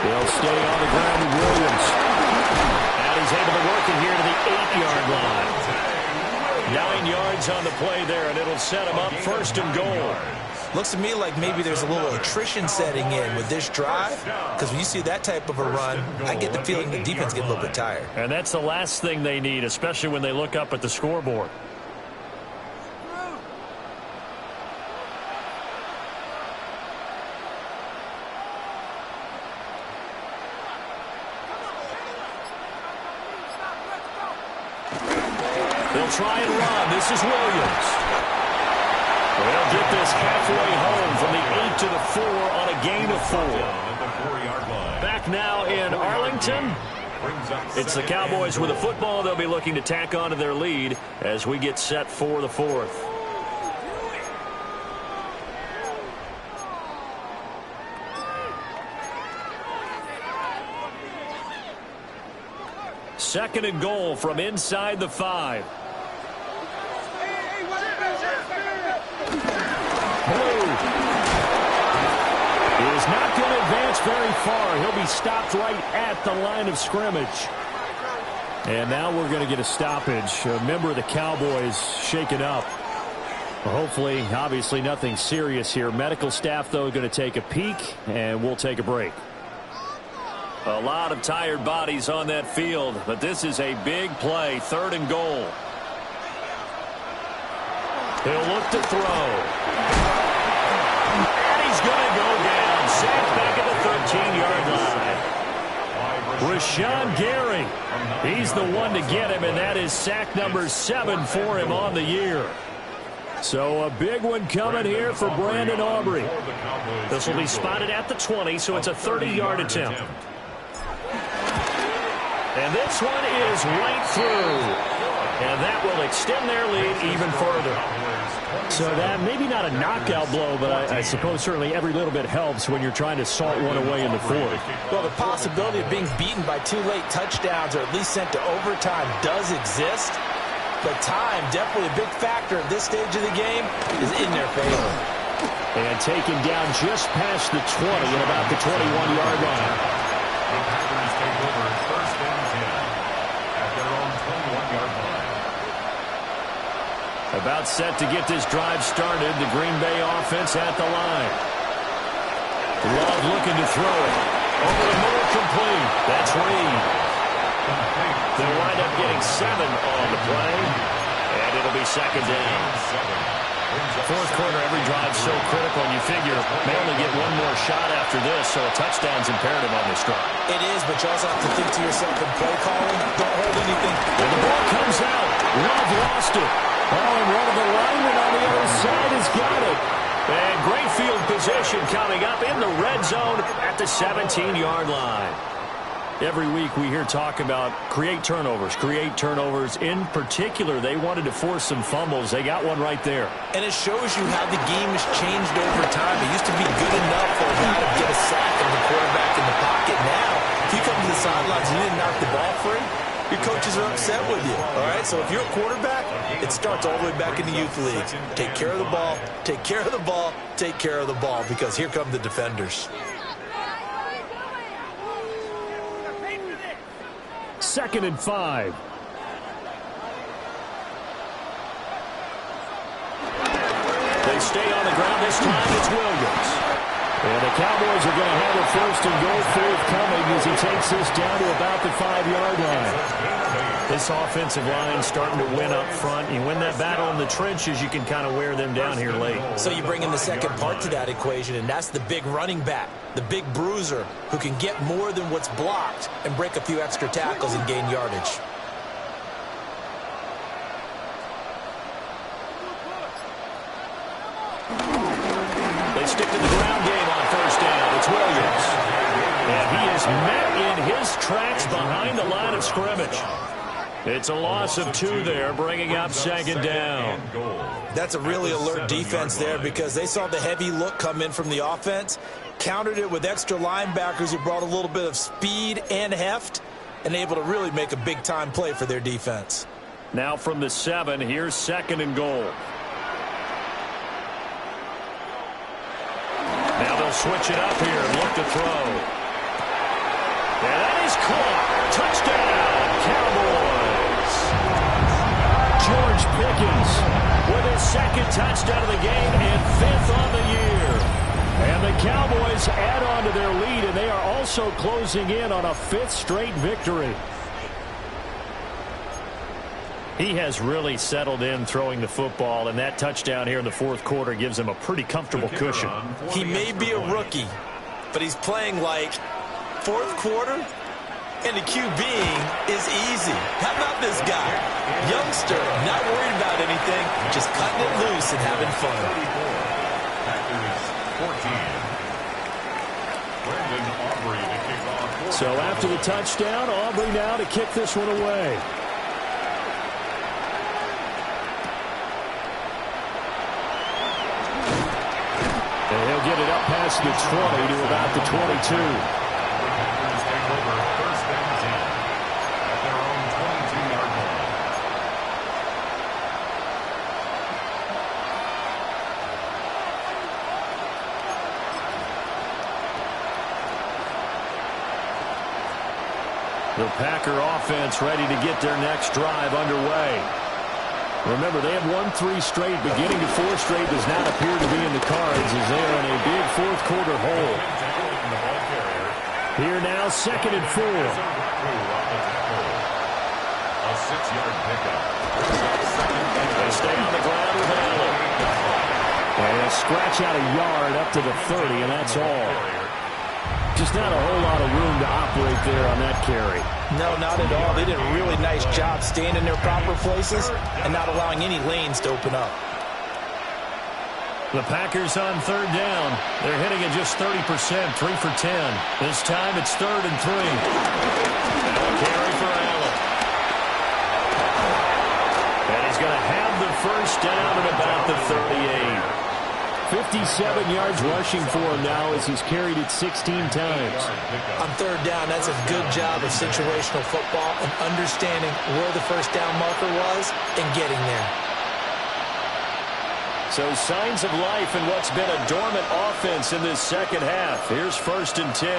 They'll stay on the ground with Williams. And he's able to work it here to the 8-yard line. 9 yards on the play there, and it'll set him up 1st and goal. Looks to me like maybe there's a little attrition setting in with this drive, because when you see that type of a run, I get the feeling the defense gets a little bit tired. And that's the last thing they need, especially when they look up at the scoreboard. They'll try and run. This is Williams. They'll get this halfway home from the 8 to the 4 on a gain of 4. Back now in Arlington. It's the Cowboys with the football. They'll be looking to tack on to their lead as we get set for the 4th. Second and goal from inside the 5. Blue is not going to advance very far. He'll be stopped right at the line of scrimmage. And now we're going to get a stoppage. A member of the Cowboys shaken up. Well, hopefully, obviously nothing serious here. Medical staff, though, going to take a peek, and we'll take a break. A lot of tired bodies on that field, but this is a big play. 3rd and goal. He'll look to throw. And he's going to go down. Sacked back at the 13-yard line. Rashawn Gary. He's the one to get him, and that is sack number 7 for him on the year. So a big one coming here for Brandon Aubrey. This will be spotted at the 20, so it's a 30-yard attempt. And this one is right through. extend their lead even further. So that maybe not a knockout blow, but I suppose certainly every little bit helps when you're trying to salt one away in the fourth. Well, the possibility of being beaten by 2 late touchdowns or at least sent to overtime does exist, but time, definitely a big factor at this stage of the game, is in their favor. And taken down just past the 20 at about the 21-yard line. The Packers take over first and 10 at their own 21-yard line. About set to get this drive started, the Green Bay offense at the line. Love looking to throw it. Over the middle, complete. That's Reed. They'll wind up getting 7 on the play, and it'll be second down. Fourth quarter, every drive so critical, and you figure may only get one more shot after this, so a touchdown's imperative on this drive. It is, but you also have to think to yourself in play calling, don't hold anything. And the ball comes out. Love lost it. Oh, and one of the linemen on the other side has got it. And great field position coming up in the red zone at the 17-yard line. Every week we hear talk about create turnovers. In particular, they wanted to force some fumbles. They got one right there. And it shows you how the game has changed over time. It used to be good enough for a guy to get a sack and the quarterback in the pocket. Now, if you come to the sidelines and you didn't knock the ball free, your coaches are upset with you. All right, so if you're a quarterback, it starts all the way back in the youth leagues. Take care of the ball, take care of the ball, take care of the ball, because here come the defenders. Second and 5. They stay on the ground this time. It's Williams. And the Cowboys are going to have a first and goal forthcoming as he takes this down to about the 5-yard line. This offensive line starting to win up front. You win that battle in the trenches, you can kind of wear them down here late. So you bring in the second part to that equation, and that's the big running back, the big bruiser, who can get more than what's blocked and break a few extra tackles and gain yardage. They stick to the ground game on first down. It's Williams. And he is met in his tracks behind the line of scrimmage. It's a loss of 2 there, bringing up second down. That's a really alert defense there because they saw the heavy look come in from the offense, countered it with extra linebackers who brought a little bit of speed and heft, and able to really make a big-time play for their defense. Now from the 7, here's second and goal. Now they'll switch it up here and look to throw. And that is caught. Touchdown, Cowboys. George Pickens with his second touchdown of the game and 5th on the year. And the Cowboys add on to their lead, and they are also closing in on a 5th straight victory. He has really settled in throwing the football, and that touchdown here in the fourth quarter gives him a pretty comfortable cushion. He may be a rookie, but he's playing like fourth quarter, and the QBing is easy. How about this guy? Youngster, not worried about anything, just cutting it loose and having fun. So after the touchdown, Aubrey now to kick this one away. And he'll get it up past the 20 to about the 22. The Packer offense ready to get their next drive underway. Remember, they have won 3 straight. Beginning to 4 straight does not appear to be in the cards as they are in a big fourth quarter hole. Here now, second and 4. A 6-yard pickup. They stay on the ground with Allen. And a scratch out a yard up to the 30, and that's all. Just not a whole lot of room to operate there on that carry. No, not at all. They did a really nice job staying in their proper places and not allowing any lanes to open up. The Packers on third down. They're hitting at just 30%, 3 for 10. This time it's 3rd and 3. Now a carry for Allen. And he's going to have the first down at about the 38. 57 yards rushing for him now as he's carried it 16 times. On third down, that's a good job of situational football and understanding where the first down marker was and getting there. So signs of life in what's been a dormant offense in this second half. Here's 1st and 10.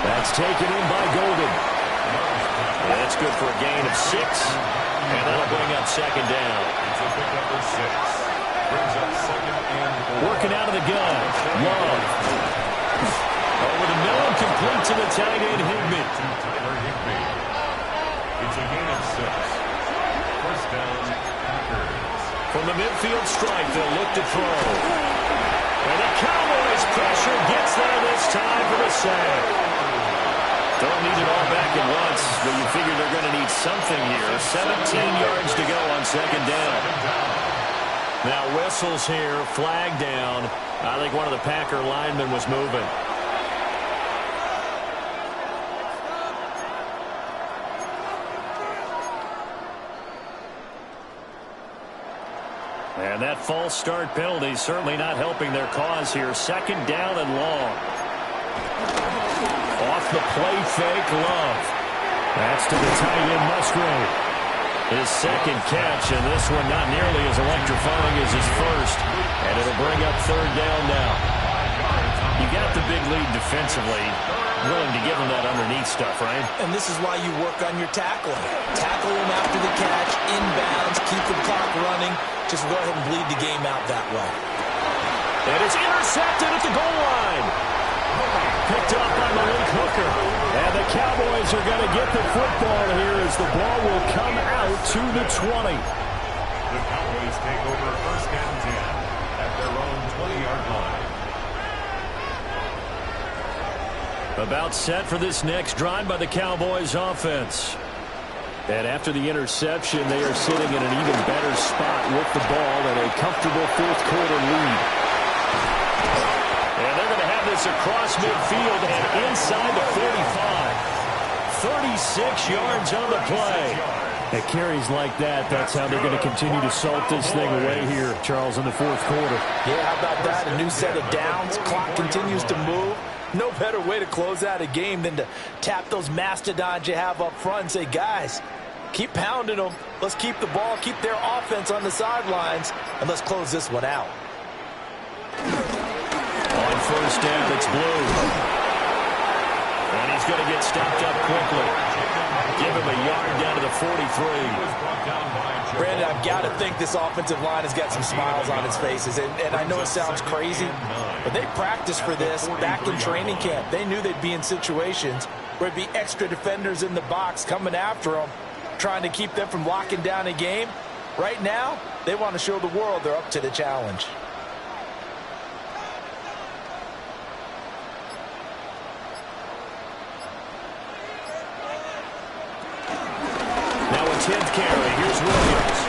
That's taken in by Golden. That's good for a gain of 6. And that'll bring up second down. It's a pickup of 6. Brings up 2nd and 4. Working out of the gun. Love. Over the middle and complete to the tight end, Higbee. It's a gain of 6. First down, Packers. From the midfield stripe, they'll look to throw. And the Cowboys pressure gets there this time for the sack. Don't need it all back at once, but you figure they're going to need something here. 17 yards to go on second down. Now whistles here, flag down. I think one of the Packer linemen was moving. And that false start penalty certainly not helping their cause here. Second down and long. Off the play fake, Love. That's to the tight end, Musgrave. His second catch, and this one not nearly as electrifying as his first. And it'll bring up third down now. You got the big lead defensively. Willing to give him that underneath stuff, right? And this is why you work on your tackling. Tackle him after the catch, inbounds, keep the clock running. Just go ahead and bleed the game out that way. And it's intercepted at the goal line. Picked up by Malik Hooker. And the Cowboys are going to get the football here as the ball will come out to the 20. The Cowboys take over 1st and 10 at their own 20-yard line. About set for this next drive by the Cowboys offense. And after the interception, they are sitting in an even better spot with the ball and a comfortable fourth-quarter lead. And they're going to have this across midfield and inside the 45. 36 yards on the play. At carries like that, that's how they're going to continue to salt this thing away here, Charles, in the fourth quarter. Yeah, how about that? A new set of downs. Clock continues to move. No better way to close out a game than to tap those mastodons you have up front and say, guys, keep pounding them. Let's keep the ball, keep their offense on the sidelines, and let's close this one out. On first down, it's Blue. And he's going to get stopped up quickly. Give him a yard down to the 43. Brandon, I've got to think this offensive line has got some smiles on its faces. And I know it sounds crazy, but they practiced for this back in training camp. They knew they'd be in situations where there'd be extra defenders in the box coming after them, trying to keep them from locking down a game. Right now, they want to show the world they're up to the challenge. Now a 10th carry. Here's Williams.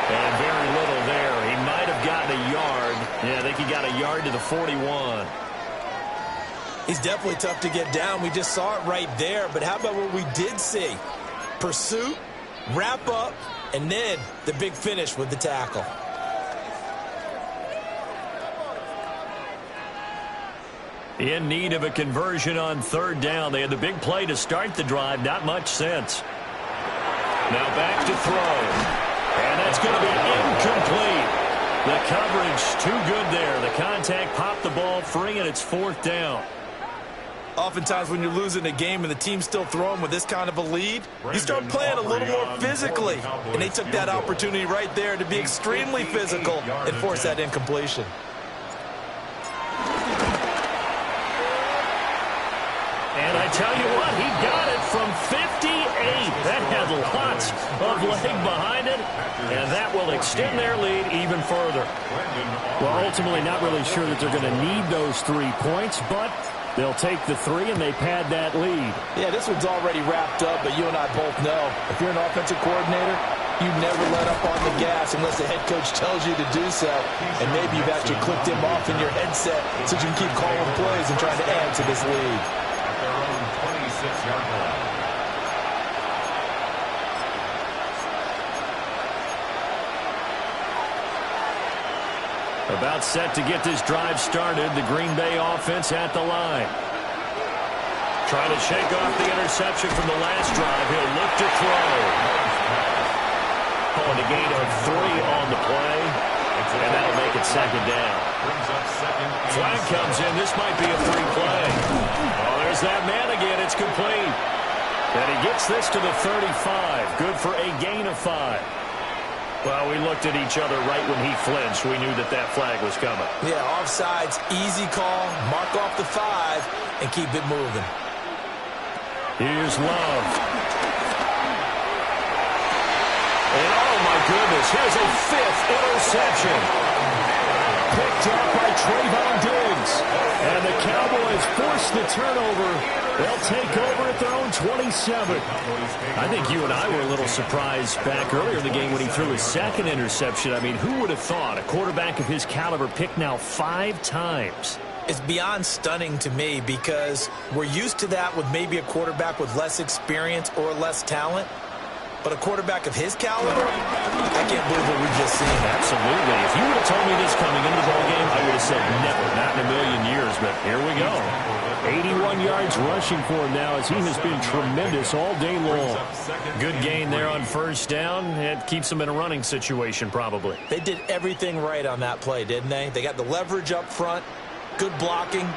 And very little there. He might have gotten a yard. Yeah, I think he got a yard to the 41. He's definitely tough to get down. We just saw it right there. But how about what we did see? Pursuit, wrap up, and then the big finish with the tackle. In need of a conversion on third down. They had the big play to start the drive. Not much sense. Now back to throw. And that's going to be incomplete. The coverage too good there. The contact popped the ball free, and it's fourth down. Oftentimes when you're losing a game and the team's still throwing with this kind of a lead, you start playing a little more physically. And they took that opportunity right there to be extremely physical and force that incompletion. And I tell you what, he got it from 58. That had lots of leg behind it, and that will extend their lead even further. Well, ultimately not really sure that they're going to need those 3 points, but they'll take the 3 and they pad that lead. Yeah, this one's already wrapped up, but you and I both know if you're an offensive coordinator, you never let up on the gas unless the head coach tells you to do so. And maybe you've actually clicked him off in your headset so you can keep calling plays and trying to add to this lead. At their own 26-yard line. About set to get this drive started. The Green Bay offense at the line. Trying to shake off the interception from the last drive. He'll look to throw. Calling a gain of 3 on the play. And that'll make it second down. Flag comes in. This might be a free play. Oh, there's that man again. It's complete. And he gets this to the 35. Good for a gain of 5. Well, we looked at each other right when he flinched. We knew that that flag was coming. Yeah, offsides, easy call. Mark off the 5 and keep it moving. Here's Love. And oh, my goodness, here's a 5th interception. Picked up by Trayvon Diggs. And the Cowboys force the turnover. They'll take over at their own 27. I think you and I were a little surprised back earlier in the game when he threw his 2nd interception. I mean, who would have thought a quarterback of his caliber picked now 5 times? It's beyond stunning to me because we're used to that with maybe a quarterback with less experience or less talent. But a quarterback of his caliber, I can't believe what we've just seen. Absolutely. If you would have told me this coming into the ballgame, I would have said never, not in a million years. But here we go. 81 yards rushing for him now as he has been tremendous all day long. Good gain there on first down. It keeps them in a running situation probably. They did everything right on that play, didn't they? They got the leverage up front, good blocking,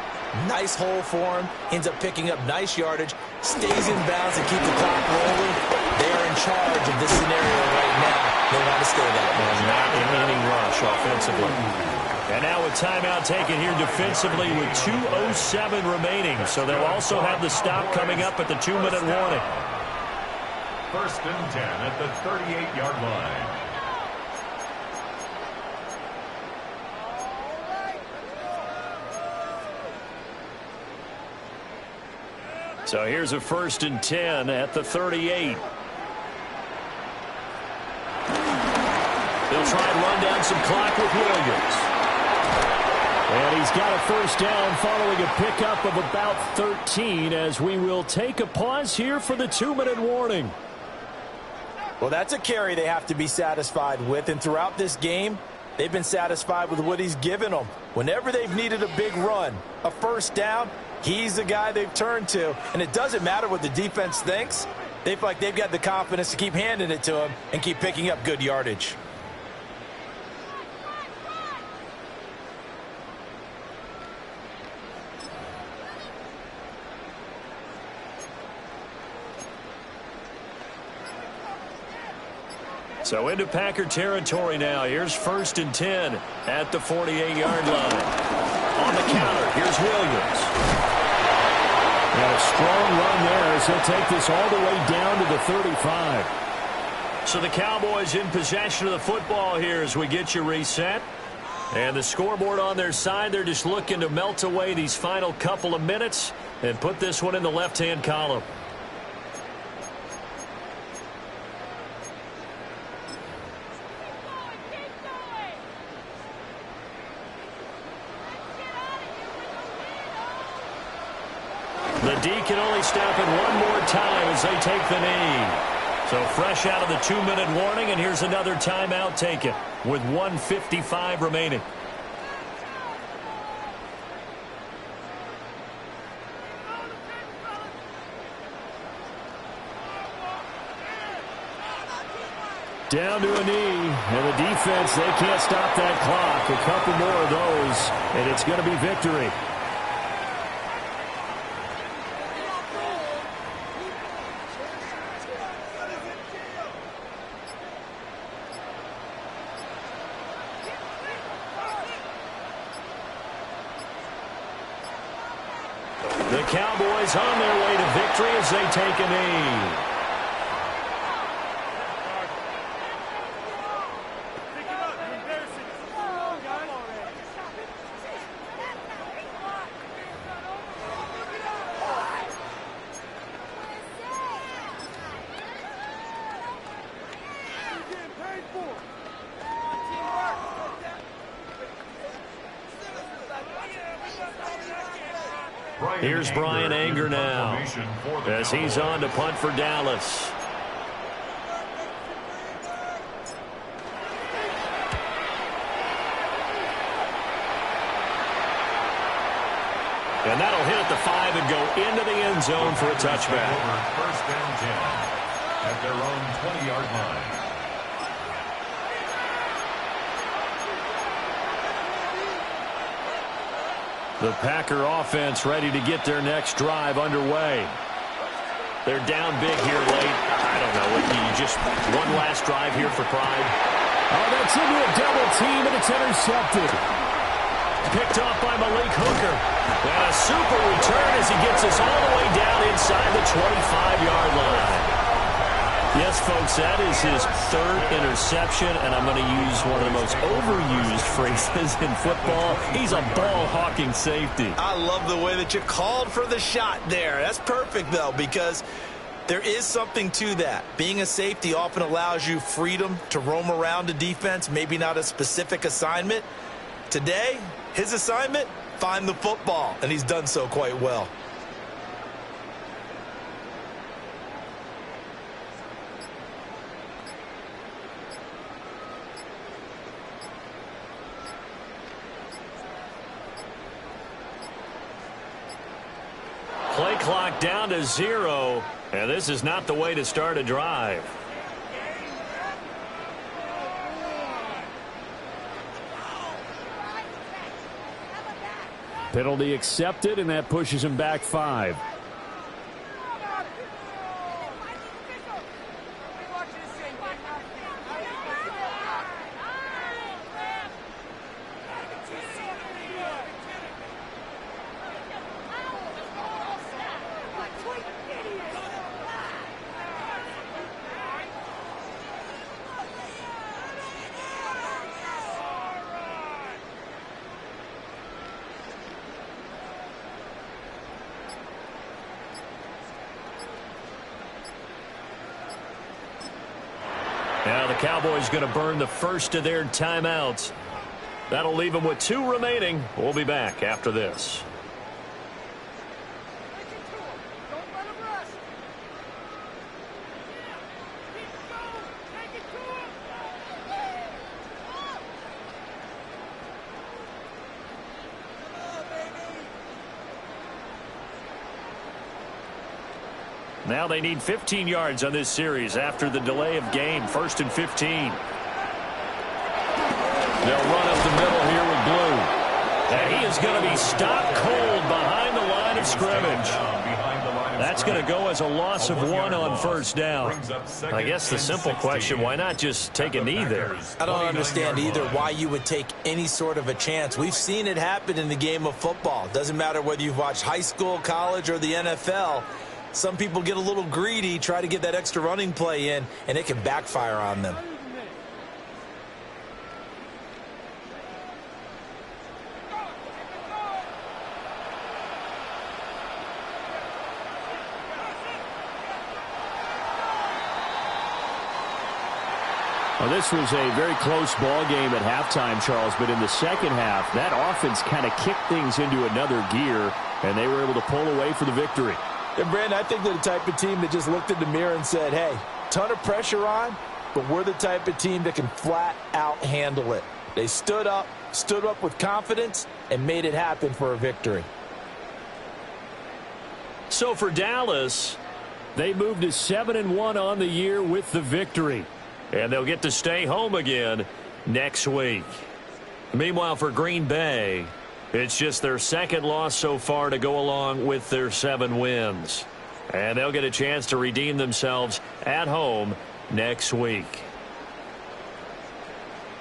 nice hole for him, ends up picking up nice yardage, stays in bounds and keep the clock rolling. They are in charge of this scenario right now. They want to stay that way. Not an inning rush offensively. And now a timeout taken here defensively with 2:07 remaining. So they'll also have the stop coming up at the 2-minute warning. 1st and 10 at the 38-yard line. So here's a 1st and 10 at the 38. They'll try and run down some clock with Williams. And he's got a first down following a pickup of about 13 as we will take a pause here for the 2-minute warning. Well, that's a carry they have to be satisfied with. And throughout this game, they've been satisfied with what he's given them. Whenever they've needed a big run, a first down, he's the guy they've turned to. And it doesn't matter what the defense thinks. They feel like they've got the confidence to keep handing it to him and keep picking up good yardage. So into Packer territory now. Here's 1st and 10 at the 48-yard line. On the counter, here's Williams. And a strong run there as they'll take this all the way down to the 35. So the Cowboys in possession of the football here as we get you reset. And the scoreboard on their side, they're just looking to melt away these final couple of minutes and put this one in the left-hand column. The D can only stop it one more time as they take the knee. So fresh out of the 2-minute warning, and here's another timeout taken with 1:55 remaining. Down to a knee, and the defense, they can't stop that clock. A couple more of those, and it's going to be victory. The Cowboys on their way to victory as they take a knee. Here's Brian Anger now as he's on to punt for Dallas. And that'll hit at the 5 and go into the end zone for a touchback. First and 10 at their own 20-yard line. The Packer offense ready to get their next drive underway. They're down big here late. I don't know. You just one last drive here for pride. Oh, that's into a double team, and it's intercepted. Picked off by Malik Hooker. And a super return as he gets us all the way down inside the 25-yard line. Yes, folks, that is his third interception, and I'm going to use one of the most overused phrases in football. He's a ball-hawking safety. I love the way that you called for the shot there. That's perfect, though, because there is something to that. Being a safety often allows you freedom to roam around a defense, maybe not a specific assignment. Today, his assignment, find the football, and he's done so quite well. Play clock down to 0, and this is not the way to start a drive. Penalty accepted, and that pushes him back 5. Now the Cowboys going to burn the first of their timeouts. That'll leave them with 2 remaining. We'll be back after this. Now they need 15 yards on this series after the delay of game. 1st and 15. They'll run up the middle here with Blue. And he is going to be stopped cold behind the line of scrimmage. That's going to go as a loss of 1 on first down. I guess the simple question, why not just take a knee there? I don't understand either why you would take any sort of a chance. We've seen it happen in the game of football. Doesn't matter whether you've watched high school, college, or the NFL. Some people get a little greedy, try to get that extra running play in, and it can backfire on them. Well, this was a very close ball game at halftime, Charles, but in the second half, that offense kind of kicked things into another gear, and they were able to pull away for the victory. And, Brandon, I think they're the type of team that just looked in the mirror and said, hey, ton of pressure on, but we're the type of team that can flat out handle it. They stood up with confidence, and made it happen for a victory. So for Dallas, they moved to 7-1 on the year with the victory. And they'll get to stay home again next week. Meanwhile, for Green Bay, it's just their second loss so far to go along with their 7 wins. And they'll get a chance to redeem themselves at home next week.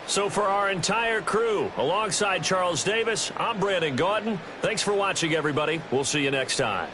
So for our entire crew, alongside Charles Davis, I'm Brandon Gaudin. Thanks for watching, everybody. We'll see you next time.